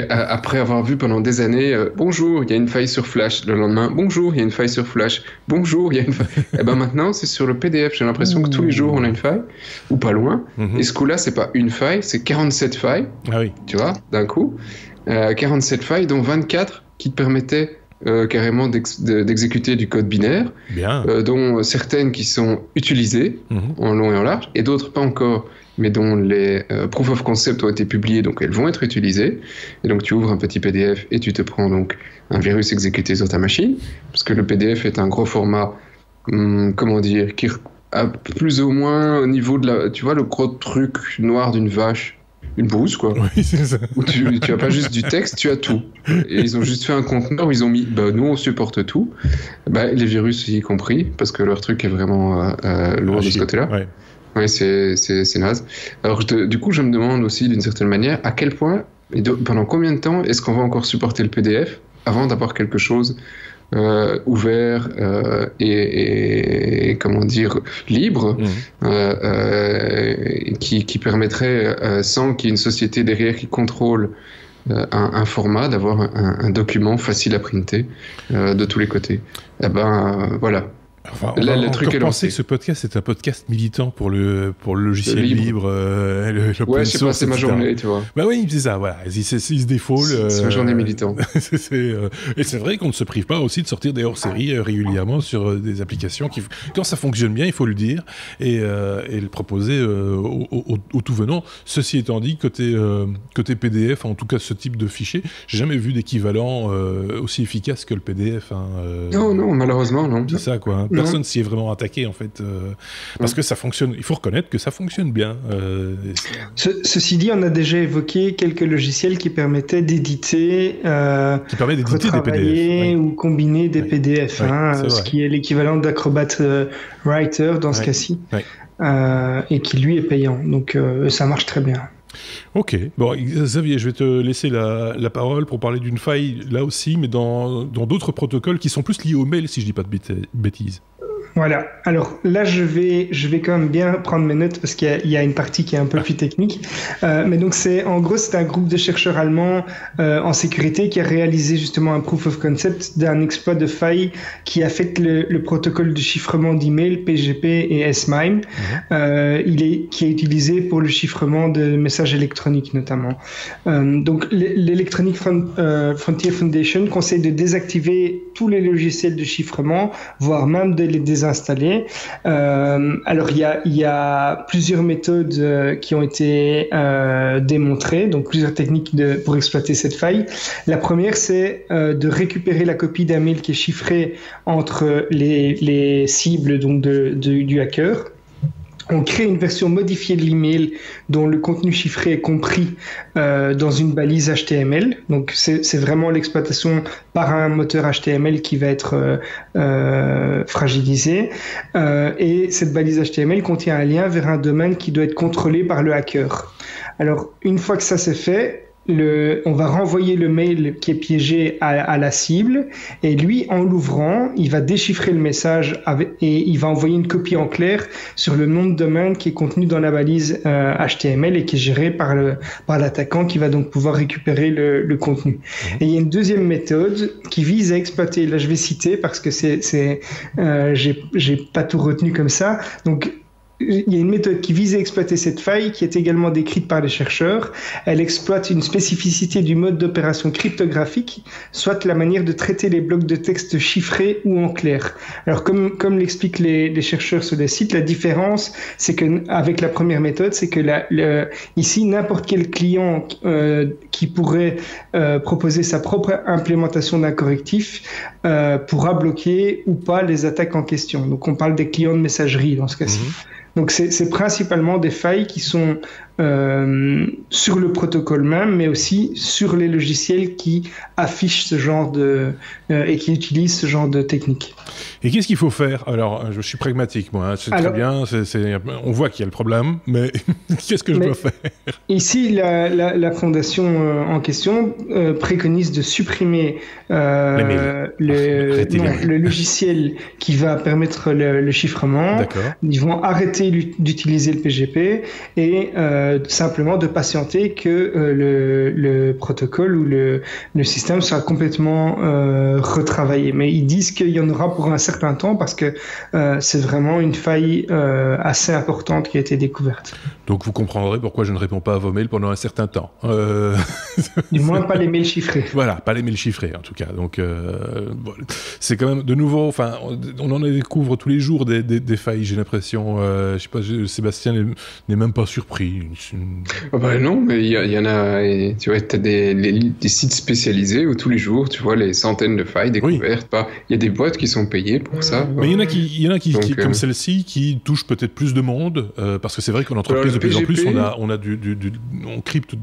Après avoir vu pendant des années, bonjour, il y a une faille sur Flash. Le lendemain, bonjour, il y a une faille sur Flash. Bonjour, il y a une faille. Et ben maintenant, c'est sur le PDF. J'ai l'impression que tous les jours, on a une faille, ou pas loin. Et ce coup-là, c'est pas une faille, c'est 47 failles. Ah oui. Tu vois, d'un coup. 47 failles, dont 24 qui te permettaient carrément d'exécuter du code binaire. Bien. Dont certaines qui sont utilisées en long et en large, et d'autres pas encore, mais dont les proof of concept ont été publiés, donc elles vont être utilisées. Et donc tu ouvres un petit PDF et tu te prends donc un virus exécuté sur ta machine, parce que le PDF est un gros format, comment dire, qui a plus ou moins au niveau de tu vois, le gros truc noir d'une vache, une bouse, quoi. Oui, c'est ça. Où tu as pas juste du texte, tu as tout. Et ils ont juste fait un conteneur où ils ont mis, nous on supporte tout, les virus y compris, parce que leur truc est vraiment lourd de ce côté-là. Ouais. Oui, c'est naze. Alors, du coup, je me demande aussi, d'une certaine manière, à quel point, et pendant combien de temps, est-ce qu'on va encore supporter le PDF avant d'avoir quelque chose ouvert et comment dire, libre, qui permettrait, sans qu'il y ait une société derrière qui contrôle un format, d'avoir un document facile à printer de tous les côtés. Voilà. Enfin, on va encore penser que ce podcast est un podcast militant pour le logiciel libre, ouais, je sais pas, c'est ma journée, tu vois. Bah oui, c'est ça, voilà. Il se défaut. C'est ma journée militant. Et c'est vrai qu'on ne se prive pas aussi de sortir des hors-séries régulièrement sur des applications qui, quand ça fonctionne bien, il faut le dire, et le proposer au tout venant. Ceci étant dit, côté PDF, en tout cas ce type de fichier, j'ai jamais vu d'équivalent aussi efficace que le PDF. Hein, non, malheureusement, non. C'est ça, quoi. Hein. personne s'y est vraiment attaqué en fait, parce que ça fonctionne. Il faut reconnaître que ça fonctionne bien. Ceci dit, on a déjà évoqué quelques logiciels qui permettaient d'éditer, des PDF, ou combiner des PDF, ce qui est l'équivalent d'Acrobat Writer dans ce cas-ci, et qui lui est payant. Donc ça marche très bien. Ok, bon Xavier, je vais te laisser la parole pour parler d'une faille là aussi, mais dans d'autres protocoles qui sont plus liés au mail, si je dis pas de bêtises. Voilà. Alors là, je vais quand même bien prendre mes notes parce qu'il y a une partie qui est un peu plus technique. Mais donc c'est un groupe de chercheurs allemands en sécurité qui a réalisé justement un proof of concept d'un exploit de faille qui affecte le protocole de chiffrement d'email PGP et SMIME, qui est utilisé pour le chiffrement de messages électroniques notamment. Donc l'Electronic Frontier Foundation conseille de désactiver tous les logiciels de chiffrement, voire même de les désinstaller. Alors il y a plusieurs méthodes qui ont été démontrées, donc plusieurs techniques pour exploiter cette faille. La première, c'est de récupérer la copie d'un mail qui est chiffré entre les cibles donc du hacker. On crée une version modifiée de l'email dont le contenu chiffré est compris dans une balise HTML. Donc c'est vraiment l'exploitation par un moteur HTML qui va être fragilisé. Et cette balise HTML contient un lien vers un domaine qui doit être contrôlé par le hacker. Alors une fois que ça c'est fait, on va renvoyer le mail qui est piégé à la cible, et lui, en l'ouvrant, il va déchiffrer le message et il va envoyer une copie en clair sur le nom de domaine qui est contenu dans la balise HTML et qui est géré par l'attaquant, qui va donc pouvoir récupérer le contenu. Et il y a une deuxième méthode qui vise à exploiter, là je vais citer parce que j'ai pas tout retenu comme ça, donc il y a une méthode qui vise à exploiter cette faille qui est également décrite par les chercheurs. Elle exploite une spécificité du mode d'opération cryptographique, soit la manière de traiter les blocs de texte chiffrés ou en clair. Alors comme l'expliquent les chercheurs sur le site, la différence, c'est que avec la première méthode, c'est que ici n'importe quel client qui pourrait proposer sa propre implémentation d'un correctif pourra bloquer ou pas les attaques en question. Donc on parle des clients de messagerie dans ce cas-ci. Donc c'est principalement des failles qui sont sur le protocole même, mais aussi sur les logiciels qui affichent ce genre et qui utilisent ce genre de technique. Et qu'est-ce qu'il faut faire? Alors, je suis pragmatique, moi. C'est très bien. On voit qu'il y a le problème, mais qu'est-ce que je dois faire? Ici, la fondation en question préconise de supprimer le logiciel qui va permettre le chiffrement. D'accord. Ils vont arrêter d'utiliser le PGP et simplement de patienter que le protocole ou le système soit complètement retravaillé. Mais ils disent qu'il y en aura pour un certain temps parce que c'est vraiment une faille assez importante qui a été découverte. Donc vous comprendrez pourquoi je ne réponds pas à vos mails pendant un certain temps. Du moins pas les mails chiffrés. Voilà, pas les mails chiffrés en tout cas. Donc c'est quand même de nouveau, enfin on en découvre tous les jours des failles, j'ai l'impression. Je sais pas, Sébastien n'est même pas surpris. Non, mais il y en a, tu vois, t'as des sites spécialisés où tous les jours, tu vois, les centaines de failles découvertes. Il y a des boîtes qui sont payées pour ça. Mais il y en a qui comme celle-ci, qui touchent peut-être plus de monde, parce que c'est vrai qu'en entreprise, de plus en plus, on crypte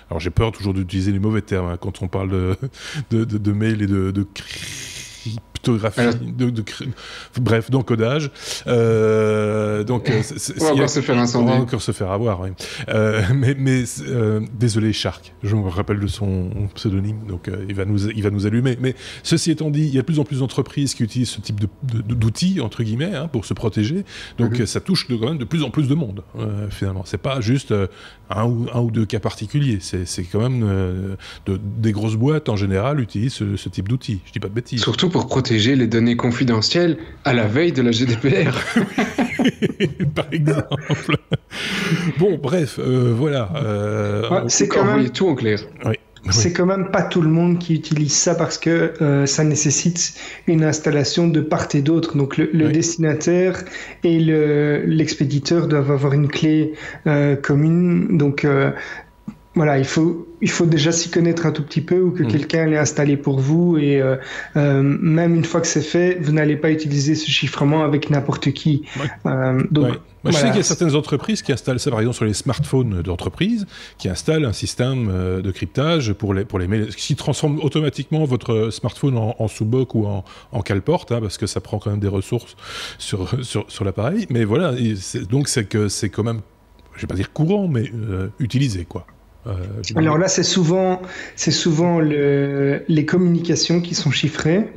alors j'ai peur toujours d'utiliser les mauvais termes quand on parle de mail et de cryptographie, bref, d'encodage. On va encore se faire incendier. On va encore se faire avoir, oui. Mais désolé, Shark, je me rappelle de son pseudonyme, donc il va nous allumer. Mais ceci étant dit, il y a de plus en plus d'entreprises qui utilisent ce type d'outils, entre guillemets, pour se protéger. Donc ça touche quand même de plus en plus de monde, finalement. C'est pas juste un ou deux cas particuliers. C'est quand même des grosses boîtes, en général, utilisent ce type d'outils. Je dis pas de bêtises. Surtout pour protéger les données confidentielles à la veille de la GDPR. Par exemple. Bon, bref, voilà. C'est quand même tout en clair. Oui. C'est quand même pas tout le monde qui utilise ça parce que ça nécessite une installation de part et d'autre. Donc le destinataire et l'expéditeur doivent avoir une clé commune. Donc voilà, il faut déjà s'y connaître un tout petit peu ou que quelqu'un l'ait installé pour vous et même une fois que c'est fait, vous n'allez pas utiliser ce chiffrement avec n'importe qui. Donc, je sais qu'il y a certaines entreprises qui installent ça, par exemple sur les smartphones d'entreprise, qui installent un système de cryptage pour les mails, qui transforme automatiquement votre smartphone en sous-boc ou en cale-porte, parce que ça prend quand même des ressources sur l'appareil. Mais voilà, donc c'est quand même, je vais pas dire courant, mais utilisé, quoi. Alors là, c'est souvent les communications qui sont chiffrées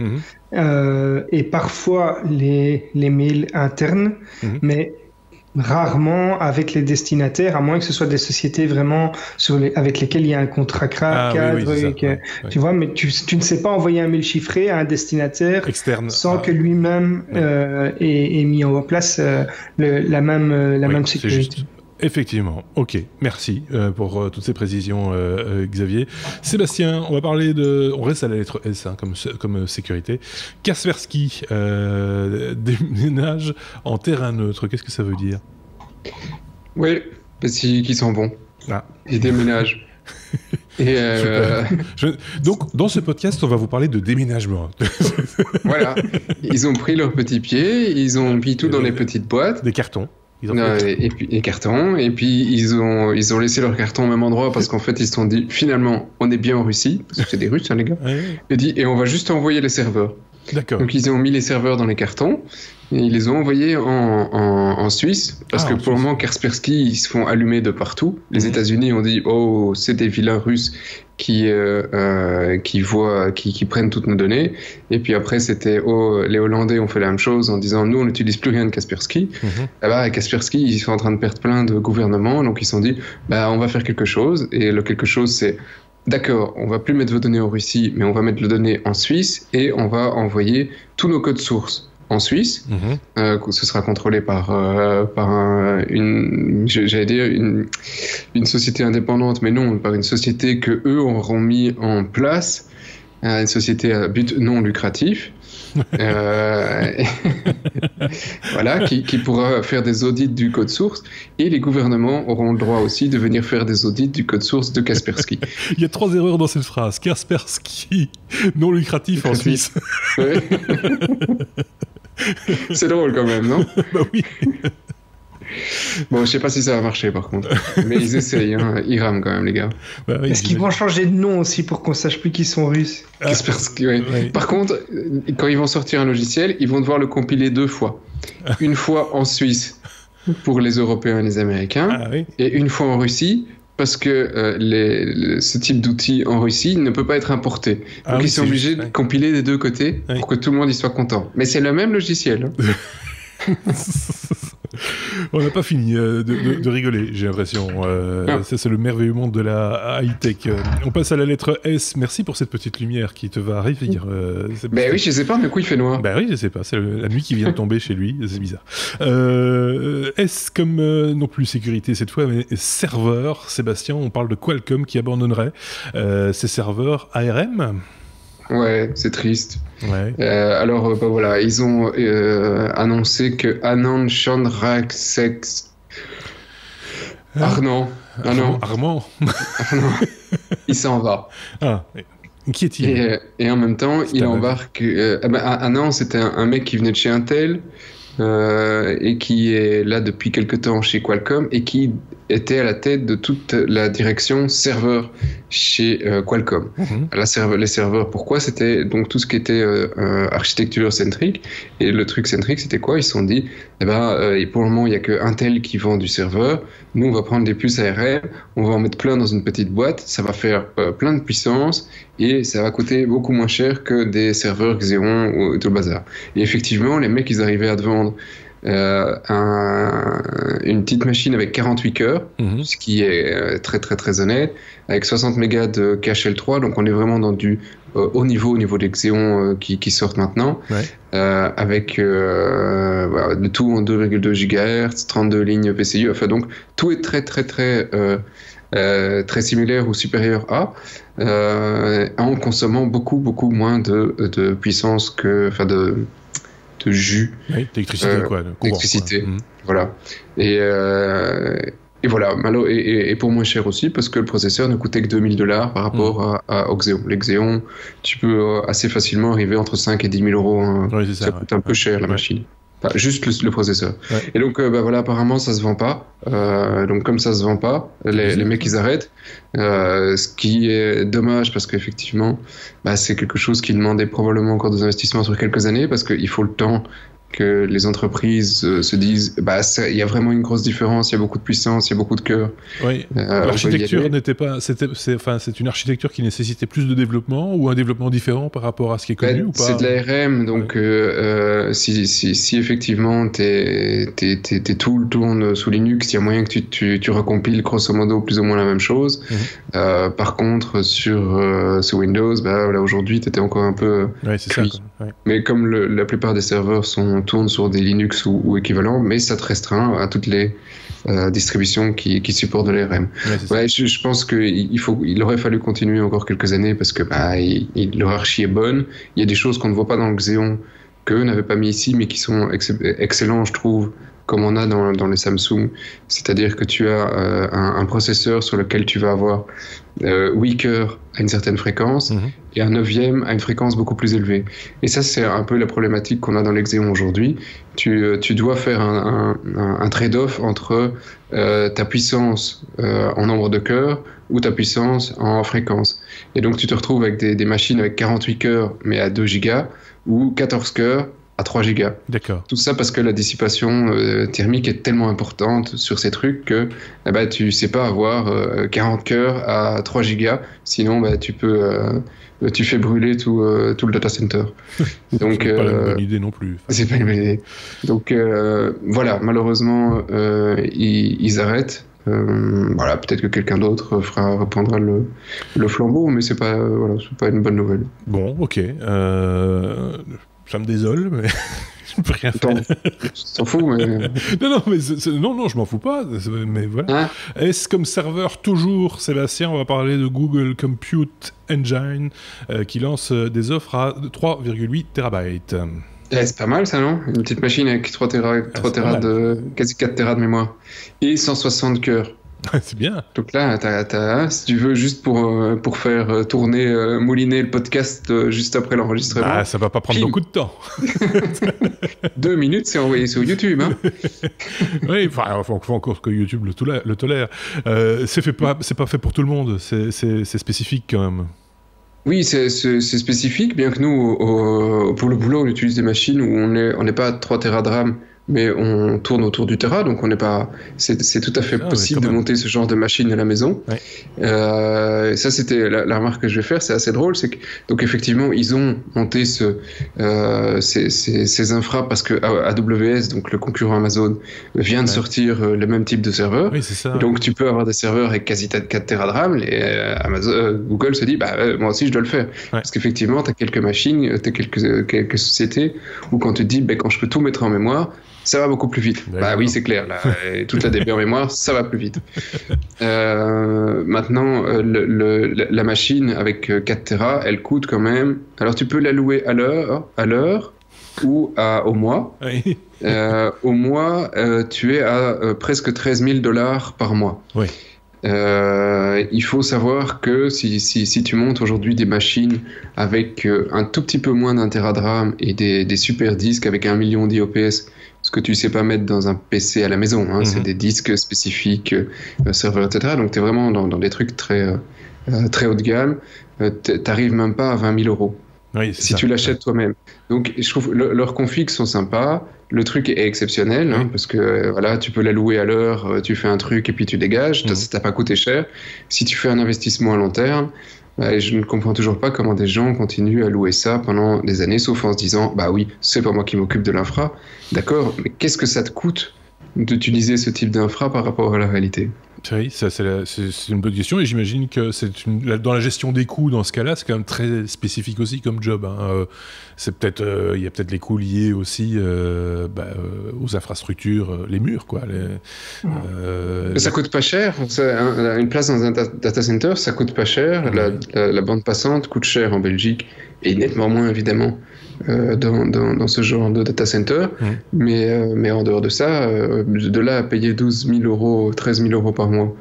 et parfois les mails internes, mais rarement avec les destinataires, à moins que ce soit des sociétés vraiment avec lesquelles il y a un contrat cadre. Tu vois, mais tu ne sais pas envoyer un mail chiffré à un destinataire externe sans que lui-même ait mis en place la même sécurité. Effectivement. Ok, merci pour toutes ces précisions, Xavier. Sébastien, on va parler on reste à la lettre S comme sécurité. Kaspersky déménage en terrain neutre. Qu'est-ce que ça veut dire? Oui, parce qu'ils sont bons. Ils déménagent. Et donc, dans ce podcast, on va vous parler de déménagement. Voilà. Ils ont pris leurs petits pieds, ils ont mis tout dans les petites boîtes. Des cartons. Et puis les cartons, et puis ils ont laissé leurs cartons au même endroit parce qu'en fait ils se sont dit finalement on est bien en Russie, parce que c'est des Russes les gars, et on va juste envoyer les serveurs. D'accord. Donc ils ont mis les serveurs dans les cartons et ils les ont envoyés en Suisse parce que pour le moment Kaspersky ils se font allumer de partout. Les États-Unis ont dit c'est des vilains Russes qui prennent toutes nos données, et puis après c'était les Hollandais ont fait la même chose en disant nous on n'utilise plus rien de Kaspersky. Kaspersky ils sont en train de perdre plein de gouvernements, donc ils se sont dit on va faire quelque chose, et le quelque chose c'est d'accord, on va plus mettre vos données en Russie, mais on va mettre les données en Suisse et on va envoyer tous nos codes sources en Suisse. Ce sera contrôlé par une société indépendante, mais non, par une société que eux auront mis en place, une société à but non lucratif. Voilà, qui pourra faire des audits du code source, et les gouvernements auront le droit aussi de venir faire des audits du code source de Kaspersky. Il y a 3 erreurs dans cette phrase. Kaspersky, non lucratif en Suisse. Ouais. C'est drôle quand même, non? Bah oui. Bon, je sais pas si ça va marcher par contre, mais ils essayent, ils rament quand même les gars. Est-ce qu'ils vont changer de nom aussi pour qu'on sache plus qu'ils sont russes? Kaspersky, ouais. Par contre, quand ils vont sortir un logiciel, ils vont devoir le compiler 2 fois. Une fois en Suisse pour les Européens et les Américains, et une fois en Russie, parce que ce type d'outil en Russie ne peut pas être importé. Donc ils sont obligés de compiler des 2 côtés pour que tout le monde y soit content. Mais c'est le même logiciel. On n'a pas fini de rigoler, j'ai l'impression. Ça, c'est le merveilleux monde de la high-tech. On passe à la lettre S. Merci pour cette petite lumière qui te va ravir. Oui, je sais pas, mais coup il fait noir. Oui, je sais pas. C'est la nuit qui vient de tomber chez lui. C'est bizarre. S comme non plus sécurité cette fois, mais serveur. Sébastien, on parle de Qualcomm qui abandonnerait ses serveurs ARM. Ouais, c'est triste. Ouais. Alors, voilà, ils ont annoncé que Anand Chandrasekaran Armand, il s'en va. Qui est-il? Et en même temps, il embarque. Anand, c'était un mec qui venait de chez Intel et qui est là depuis quelque temps chez Qualcomm et qui était à la tête de toute la direction serveur chez Qualcomm. Les serveurs, pourquoi? C'était donc tout ce qui était architecture centrique, et le truc centrique c'était quoi? Ils se sont dit et pour le moment il n'y a que Intel qui vend du serveur, nous on va prendre des puces ARM, on va en mettre plein dans une petite boîte, ça va faire plein de puissance et ça va coûter beaucoup moins cher que des serveurs Xeon ou tout le bazar. Et effectivement les mecs ils arrivaient à te vendre une petite machine avec 48 cœurs, ce qui est très très très honnête, avec 60 mégas de cache L3, donc on est vraiment dans du haut niveau des Xeon qui sortent maintenant, avec le tout en 2,2 GHz, 32 lignes PCIe, enfin donc tout est très très très très similaire ou supérieur à, en consommant beaucoup beaucoup moins de puissance de jus. D'électricité, quoi. D'électricité, voilà. Et Et voilà, et pour moins cher aussi, parce que le processeur ne coûtait que $2000 par rapport au Xeon. Les Xeon, tu peux assez facilement arriver entre 5 et 10 000 euros. Hein. Oui, ça coûte un peu cher, la machine. Enfin, juste le processeur. Ouais. Et donc, voilà, apparemment, ça se vend pas. Donc, comme ça se vend pas, les mecs, ils arrêtent. Ce qui est dommage, parce qu'effectivement, c'est quelque chose qui demandait probablement encore des investissements sur quelques années, parce qu'il faut le temps que les entreprises se disent il y a vraiment une grosse différence, il y a beaucoup de puissance, il y a beaucoup de cœur. Oui. L'architecture n'était pas c'est une architecture qui nécessitait plus de développement ou un développement différent par rapport à ce qui est connu ou pas? C'est de l'ARM, donc si effectivement tes tools tournent sous Linux, il y a moyen que tu recompiles grosso modo plus ou moins la même chose. Par contre sur Windows, là aujourd'hui tu étais encore un peu cuit. Ça, quoi. Ouais. Mais comme la plupart des serveurs tournent sur des Linux ou équivalents, mais ça te restreint à toutes les distributions qui supportent de l'ARM. Je pense qu'il aurait fallu continuer encore quelques années parce que l'hierarchie est bonne. Il y a des choses qu'on ne voit pas dans le Xeon qu'eux n'avaient pas mis ici, mais qui sont excellents, je trouve, comme on a dans les Samsung. C'est-à-dire que tu as un processeur sur lequel tu vas avoir 8 cœurs à une certaine fréquence et un 9e à une fréquence beaucoup plus élevée. Et ça, c'est un peu la problématique qu'on a dans les Xeon aujourd'hui. Tu dois faire un trade-off entre ta puissance en nombre de cœurs ou ta puissance en fréquence. Et donc, tu te retrouves avec des machines avec 48 cœurs, mais à 2 gigas, ou 14 cœurs à 3 gigas. D'accord. Tout ça parce que la dissipation thermique est tellement importante sur ces trucs que tu sais pas avoir 40 cœurs à 3 gigas, sinon tu fais brûler tout le data center. Donc c'est pas une bonne idée non plus. C'est pas une bonne idée. Donc voilà, malheureusement ils arrêtent. Peut-être que quelqu'un d'autre reprendra le flambeau, mais c'est pas une bonne nouvelle. Bon, ok. Ça me désole, mais je peux rien faire. T'en fous, mais... Non, je m'en fous pas, mais voilà. Est-ce comme serveur toujours, Sébastien, on va parler de Google Compute Engine, qui lance des offres à 3,8 TB. C'est pas mal ça, non? Une petite machine avec 3 Tera quasi 4 Tera de mémoire. Et 160 cœurs. C'est bien. Donc là, si tu veux, juste pour faire mouliner le podcast juste après l'enregistrement. Ça va pas prendre beaucoup de temps. 2 minutes, c'est envoyé sur YouTube. Hein. Oui, il faut encore que YouTube le tolère. C'est pas fait pour tout le monde, c'est spécifique quand même. Oui, c'est spécifique, bien que nous, pour le boulot, on utilise des machines où on n'est pas à 3 Tera de RAM, mais on tourne autour du Tera, donc on n'est pas. C'est tout à fait possible de monter ce genre de machine à la maison. Ouais. Ça, c'était la remarque que je vais faire. C'est assez drôle, c'est que donc effectivement, ils ont monté ces infras parce que AWS, donc le concurrent Amazon, vient de sortir le même type de serveur. Oui, c'est ça. Donc tu peux avoir des serveurs avec quasi 4 Tera de RAM. Et Google se dit, moi aussi je dois le faire, parce qu'effectivement, tu as quelques machines, tu as quelques sociétés où quand tu te dis, quand je peux tout mettre en mémoire, ça va beaucoup plus vite. Oui, c'est clair. Là, toute la DB en mémoire, ça va plus vite. Maintenant, la machine avec 4 Tera, elle coûte quand même... Alors, tu peux la louer à l'heure ou au mois. Oui. Au mois, tu es à presque $13,000 par mois. Oui. Il faut savoir que si tu montes aujourd'hui des machines avec un tout petit peu moins d'un Tera de RAM et des super disques avec 1 million d'IOPS, ce que tu sais pas mettre dans un PC à la maison, c'est des disques spécifiques, serveurs, etc. Donc tu es vraiment dans des trucs très haut de gamme. T'arrives même pas à 20 000 euros. Oui, si tu l'achètes toi-même. Donc je trouve leurs configs sont sympas. Le truc est exceptionnel, parce que tu peux la louer à l'heure, tu fais un truc et puis tu dégages, ça t'a pas coûté cher. Si tu fais un investissement à long terme, je ne comprends toujours pas comment des gens continuent à louer ça pendant des années, sauf en se disant, oui, c'est pas moi qui m'occupe de l'infra, d'accord, mais qu'est-ce que ça te coûte d'utiliser ce type d'infra par rapport à la réalité? Oui, ça c'est une bonne question, et j'imagine que dans la gestion des coûts, dans ce cas-là, c'est quand même très spécifique aussi comme job. C'est il y a peut-être les coûts liés aussi aux infrastructures, les murs, quoi. Ça coûte pas cher. Une place dans un data center, ça coûte pas cher. La bande passante coûte cher en Belgique et nettement moins évidemment dans ce genre de data center. Mais en dehors de ça, de là à payer 12 000 euros, 13 000 euros par mois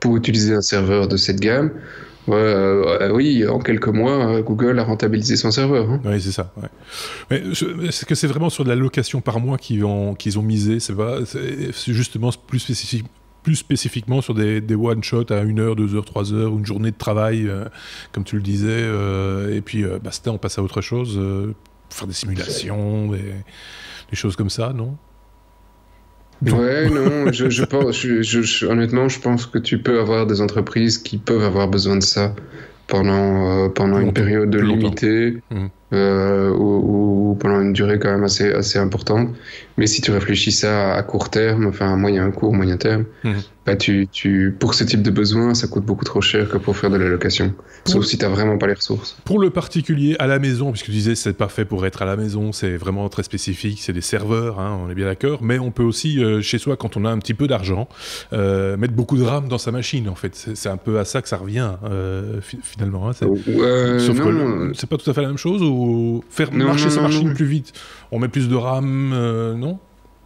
pour utiliser un serveur de cette gamme, oui, en quelques mois, Google a rentabilisé son serveur. Hein. Oui, c'est ça. Ouais. Mais est-ce que c'est vraiment sur de la location par mois qu'ils ont misé? C'est justement plus spécifiquement sur des one-shots à 1 heure, 2 heures, 3 heures, une journée de travail, comme tu le disais, et puis basta, on passe à autre chose, faire des simulations, des choses comme ça, non? Ouais, non, je pense, honnêtement, je pense que tu peux avoir des entreprises qui peuvent avoir besoin de ça pendant une période limitée, ou pendant une durée quand même assez importante. Mais si tu réfléchis ça à court terme, enfin à moyen terme, bah pour ce type de besoin, ça coûte beaucoup trop cher que pour faire de la location. Sauf si tu n'as vraiment pas les ressources. Pour le particulier à la maison, puisque tu disais c'est pas fait pour être à la maison, c'est vraiment très spécifique, c'est des serveurs, hein, on est bien d'accord, mais on peut aussi, chez soi, quand on a un petit peu d'argent, mettre beaucoup de RAM dans sa machine, en fait. C'est un peu à ça que ça revient, finalement. Hein, sauf que c'est pas tout à fait la même chose, ou faire marcher sa machine plus vite. On met plus de RAM, non ?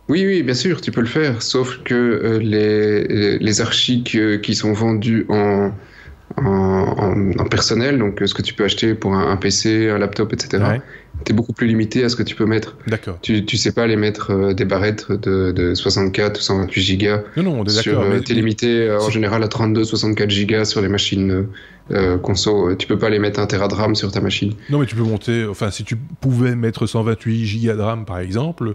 Oui, bien sûr, tu peux le faire, sauf que les archis qui sont vendus en personnel, donc ce que tu peux acheter pour un PC, un laptop, etc., t'es beaucoup plus limité à ce que tu peux mettre. D'accord. Tu sais pas les mettre des barrettes de 64 ou 128 gigas. Non, on est d'accord. T'es limité en général à 32, 64 gigas sur les machines conso. Tu peux pas les mettre 1 Tera de RAM sur ta machine. Non, mais tu peux monter, enfin, si tu pouvais mettre 128 gigas de RAM, par exemple,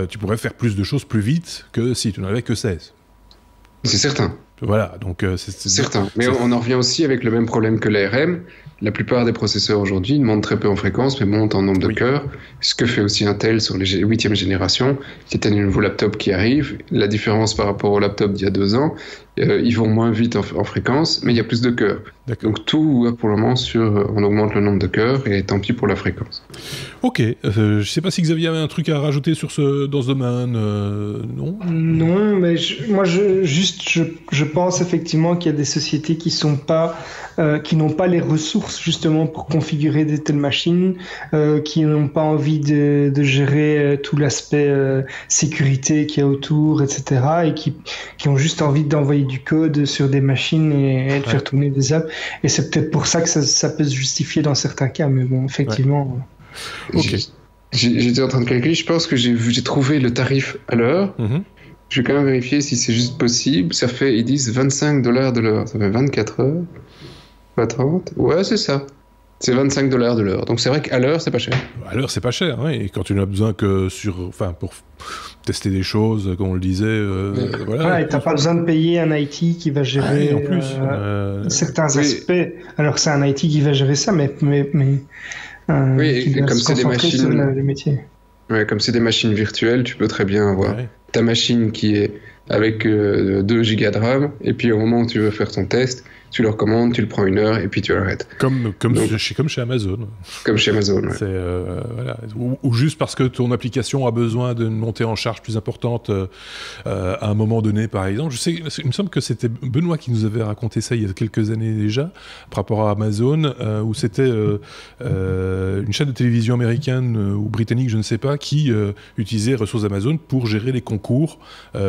tu pourrais faire plus de choses plus vite que si tu n'en avais que 16. C'est certain. Voilà, donc c'est certain. Mais on en revient aussi avec le même problème que l'ARM. La plupart des processeurs aujourd'hui montent très peu en fréquence, mais montent en nombre de cœurs. Ce que fait aussi Intel sur les 8e génération, qui est un nouveau laptop qui arrive. La différence par rapport au laptop d'il y a 2 ans, ils vont moins vite en fréquence, mais il y a plus de cœurs. Donc tout, pour le moment, on augmente le nombre de cœurs, et tant pis pour la fréquence. Ok. Je ne sais pas si Xavier avait un truc à rajouter dans ce domaine. Non. Non, mais je pense effectivement qu'il y a des sociétés qui n'ont pas les ressources justement pour configurer des telles machines, qui n'ont pas envie de gérer tout l'aspect sécurité qu'il y a autour, etc., et qui ont juste envie d'envoyer du code sur des machines et de faire tourner des apps. Et c'est peut-être pour ça que ça peut se justifier dans certains cas, mais bon, effectivement. Ok. J'étais en train de calculer, je pense que j'ai trouvé le tarif à l'heure. Je vais quand même vérifier si c'est juste possible. Ils disent $25 de l'heure. Ça fait 24 heures. Pas 30. Ouais, c'est ça. C'est $25 de l'heure. Donc c'est vrai qu'à l'heure, c'est pas cher. À l'heure, c'est pas cher, oui. Et quand tu n'as besoin que pour tester des choses, comme on le disait, voilà. Et t'as pas besoin de payer un IT qui va gérer en plus, certains aspects. Alors c'est un IT qui va gérer ça, mais comme c'est des machines. Sur le métier. Ouais, comme c'est des machines virtuelles, tu peux très bien avoir ta machine qui est avec 2 gigas de RAM, et puis au moment où tu veux faire ton test, tu le recommandes, tu le prends 1 heure, et puis tu l'arrêtes. Comme chez Amazon. Comme chez Amazon, ouais. C'est, voilà. Ou juste parce que ton application a besoin d'une montée en charge plus importante à un moment donné, par exemple. Il me semble que c'était Benoît qui nous avait raconté ça il y a quelques années déjà, par rapport à Amazon, où c'était une chaîne de télévision américaine ou britannique, je ne sais pas, qui utilisait les ressources d'Amazon pour gérer les concours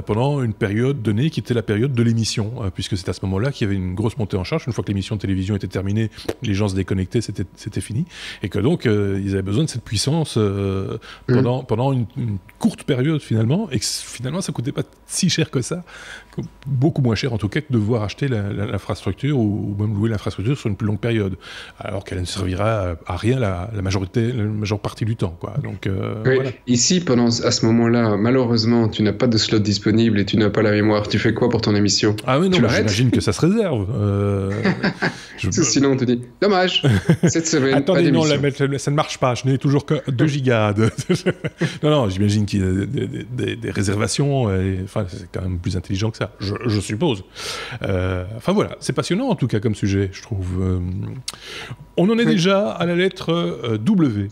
pendant une période donnée, qui était la période de l'émission, puisque c'est à ce moment-là qu'il y avait une grosse montée en charge. Une fois que l'émission de télévision était terminée, les gens se déconnectaient, c'était fini. Et que donc, ils avaient besoin de cette puissance pendant une courte période, finalement. Et que finalement, ça ne coûtait pas si cher que ça. Beaucoup moins cher, en tout cas, que de devoir acheter l'infrastructure ou même louer l'infrastructure sur une plus longue période. Alors qu'elle ne servira à rien la majeure partie du temps, quoi. Donc, voilà. Ici, à ce moment-là, malheureusement, tu n'as pas de slot disponible et tu n'as pas la mémoire. Tu fais quoi pour ton émission? Ah oui, non, j'imagine que ça se réserve. Sinon, on te dit, dommage, cette semaine, attendez, pas non, d'émission. ça ne marche pas, je n'ai toujours que 2 gigas. Non, j'imagine qu'il y a des réservations. Enfin, c'est quand même plus intelligent que ça, je suppose. Enfin voilà, c'est passionnant en tout cas comme sujet, je trouve. On en est déjà à la lettre W.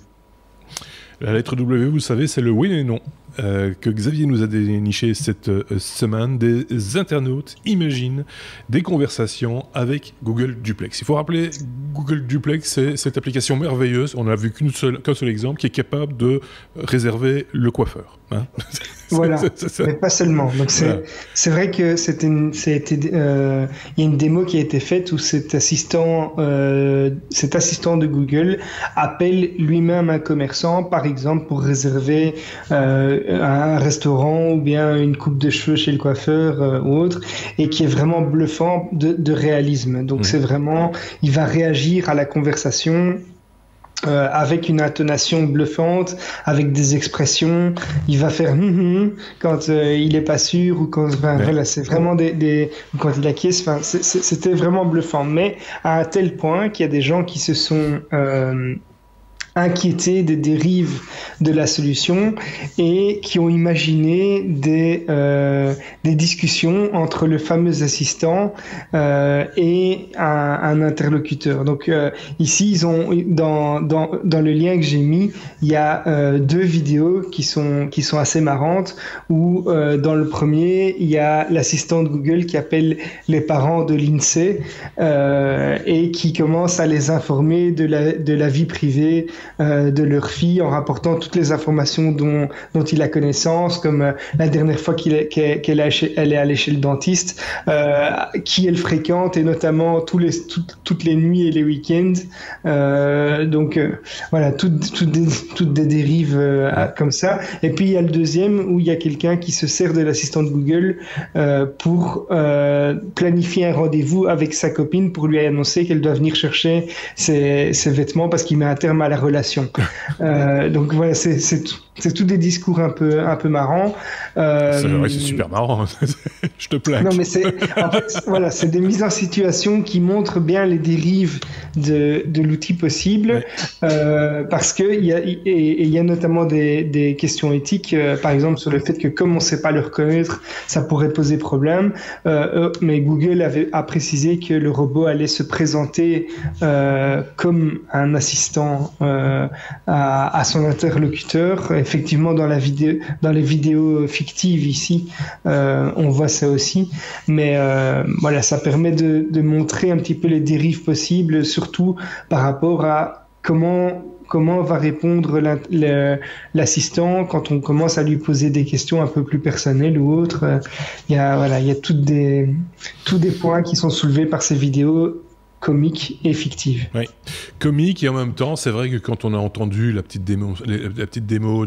La lettre W, vous savez, c'est le oui et non. que Xavier nous a déniché cette semaine. Des internautes imaginent des conversations avec Google Duplex. Il faut rappeler, Google Duplex, c'est cette application merveilleuse, on n'a vu qu'un seul exemple, qui est capable de réserver le coiffeur. Hein. Voilà, mais pas seulement. Donc c'est vrai que il y a une démo qui a été faite où cet assistant de Google appelle lui-même un commerçant, par exemple, pour réserver un restaurant ou bien une coupe de cheveux chez le coiffeur ou autre, et qui est vraiment bluffant de réalisme. Donc c'est vraiment, il va réagir à la conversation avec une intonation bluffante, avec des expressions. Il va faire quand il est pas sûr, ou quand voilà, c'est vraiment quand il acquiesce. Enfin, c'était vraiment bluffant, mais à un tel point qu'il y a des gens qui se sont inquiétés des dérives de la solution et qui ont imaginé des discussions entre le fameux assistant et un interlocuteur. Donc ici, ils ont dans le lien que j'ai mis, il y a 2 vidéos qui sont assez marrantes, où dans le premier, il y a l'assistant de Google qui appelle les parents de l'INSEE et qui commence à les informer de la vie privée de leur fille, en rapportant toutes les informations dont il a connaissance, comme la dernière fois elle est allée chez le dentiste, qui elle fréquente, et notamment toutes les nuits et les week-ends. Donc voilà, toutes des dérives comme ça. Et puis il y a le deuxième, où il y a quelqu'un qui se sert de l'assistant de Google pour planifier un rendez-vous avec sa copine, pour lui annoncer qu'elle doit venir chercher ses vêtements parce qu'il met un terme à la relation. Donc voilà, c'est tous des discours un peu marrants. C'est vrai, c'est super marrant. Je te plains. Non, mais en fait, voilà, c'est des mises en situation qui montrent bien les dérives de l'outil possible, parce que il y a notamment des questions éthiques, par exemple sur le fait que comme on ne sait pas le reconnaître, ça pourrait poser problème. Mais Google a précisé que le robot allait se présenter comme un assistant à son interlocuteur. Effectivement, dans les vidéos fictives ici, on voit ça aussi. Mais voilà, ça permet de montrer un petit peu les dérives possibles, surtout par rapport à comment va répondre l'assistant quand on commence à lui poser des questions un peu plus personnelles ou autres. Il y a tous des points qui sont soulevés par ces vidéos comique et fictive. Oui, comique, et en même temps, c'est vrai que quand on a entendu la petite démo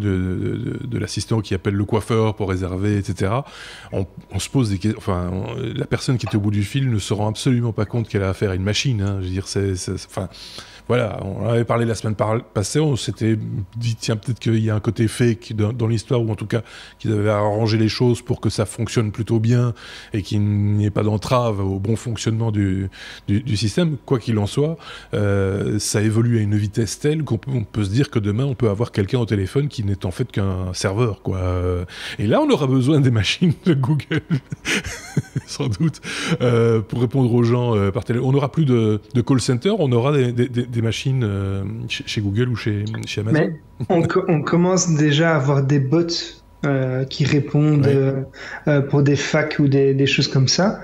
de l'assistant qui appelle le coiffeur pour réserver, etc., on se pose des questions. Enfin, la personne qui était au bout du fil ne se rend absolument pas compte qu'elle a affaire à une machine. Hein. Je veux dire, enfin. Voilà, on en avait parlé la semaine passée, on s'était dit, tiens, peut-être qu'il y a un côté fake dans l'histoire, ou en tout cas qu'ils avaient arrangé les choses pour que ça fonctionne plutôt bien et qu'il n'y ait pas d'entrave au bon fonctionnement du système. Quoi qu'il en soit, ça évolue à une vitesse telle qu'on peut se dire que demain, on peut avoir quelqu'un au téléphone qui n'est en fait qu'un serveur, quoi. Et là, on aura besoin des machines de Google, sans doute, pour répondre aux gens par téléphone. On n'aura plus de call center, on aura des machines chez Google ou chez Amazon. Mais on commence déjà à avoir des bots qui répondent pour des facs ou des choses comme ça.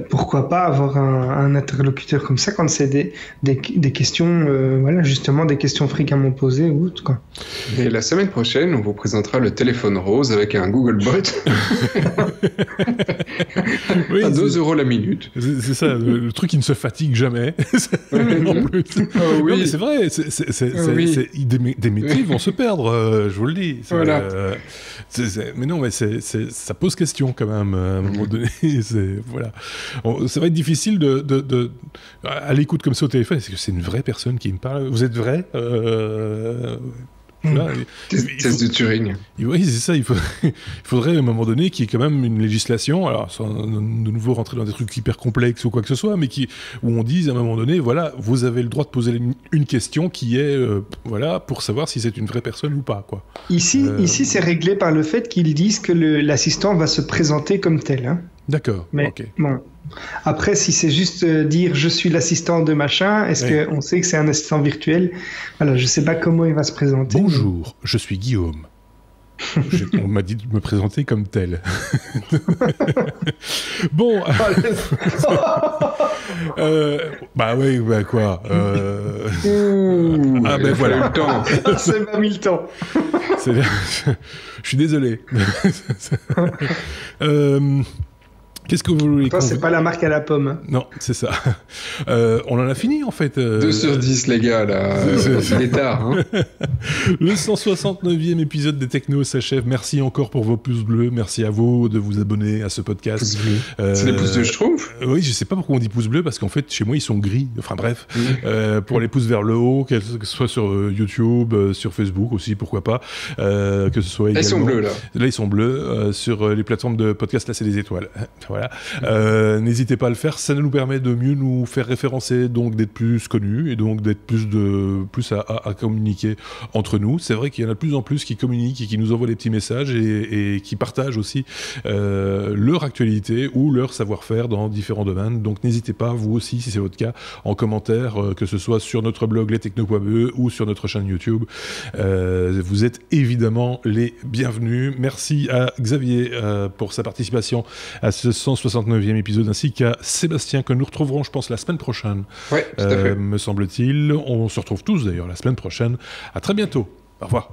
Pourquoi pas avoir un interlocuteur comme ça quand c'est des questions, voilà, justement des questions fréquemment posées ou autre, quoi. Et la semaine prochaine, on vous présentera le téléphone rose avec un Google Bot à 2 € la minute. C'est ça, le truc qui ne se fatigue jamais. En plus. Oui. Non, mais c'est vrai, des métiers vont se perdre, je vous le dis. Voilà. Mais non, mais ça pose question quand même à un moment donné. Voilà. Ça va être difficile à l'écoute comme ça au téléphone. Est-ce que c'est une vraie personne qui me parle? Vous êtes vrai? Voilà. Test de Turing. Oui, c'est ça. Il faudrait à un moment donné qu'il y ait quand même une législation, alors sans de nouveau rentrer dans des trucs hyper complexes ou quoi que ce soit, mais où on dise à un moment donné, voilà, vous avez le droit de poser une question qui est, voilà, pour savoir si c'est une vraie personne ou pas, quoi. Ici, c'est réglé par le fait qu'ils disent que l'assistant va se présenter comme tel. Hein. D'accord. Mais okay. Bon. Après, si c'est juste dire je suis l'assistant de machin, est-ce qu'on sait que c'est un assistant virtuel? Voilà, je sais pas comment il va se présenter. Bonjour, je suis Guillaume. On m'a dit de me présenter comme tel. Bon. Bah oui, bah quoi. Ah ben voilà. Le temps. C'est pas mis le temps. Je suis désolé. Qu'est-ce que vous voulez? C'est pas la marque à la pomme. Hein. Non, c'est ça. On en a fini, en fait. 2 sur 10, les gars, là. Il est tard. Hein. Le 169e épisode des Technos s'achève. Merci encore pour vos pouces bleus. Merci à vous de vous abonner à ce podcast. Pouces bleus. C'est les pouces bleus, je trouve. Oui, je sais pas pourquoi on dit pouces bleus, parce qu'en fait, chez moi, ils sont gris. Enfin, bref. Pour les pouces vers le haut, que ce soit sur YouTube, sur Facebook aussi, pourquoi pas. Que ce soit également... Ils sont bleus, là. Là, ils sont bleus. Sur les plateformes de podcast, là, c'est des étoiles. Voilà. N'hésitez pas à le faire, ça nous permet de mieux nous faire référencer, donc d'être plus connus et donc d'être plus à communiquer entre nous. C'est vrai qu'il y en a de plus en plus qui communiquent et qui nous envoient des petits messages et qui partagent aussi leur actualité ou leur savoir-faire dans différents domaines. Donc n'hésitez pas, vous aussi, si c'est votre cas, en commentaire, que ce soit sur notre blog lestechno.be ou sur notre chaîne YouTube. Vous êtes évidemment les bienvenus. Merci à Xavier pour sa participation à ce 169e épisode, ainsi qu'à Sébastien, que nous retrouverons, je pense, la semaine prochaine. Oui, tout à fait. Me semble-t-il. On se retrouve tous, d'ailleurs, la semaine prochaine. À très bientôt. Au revoir.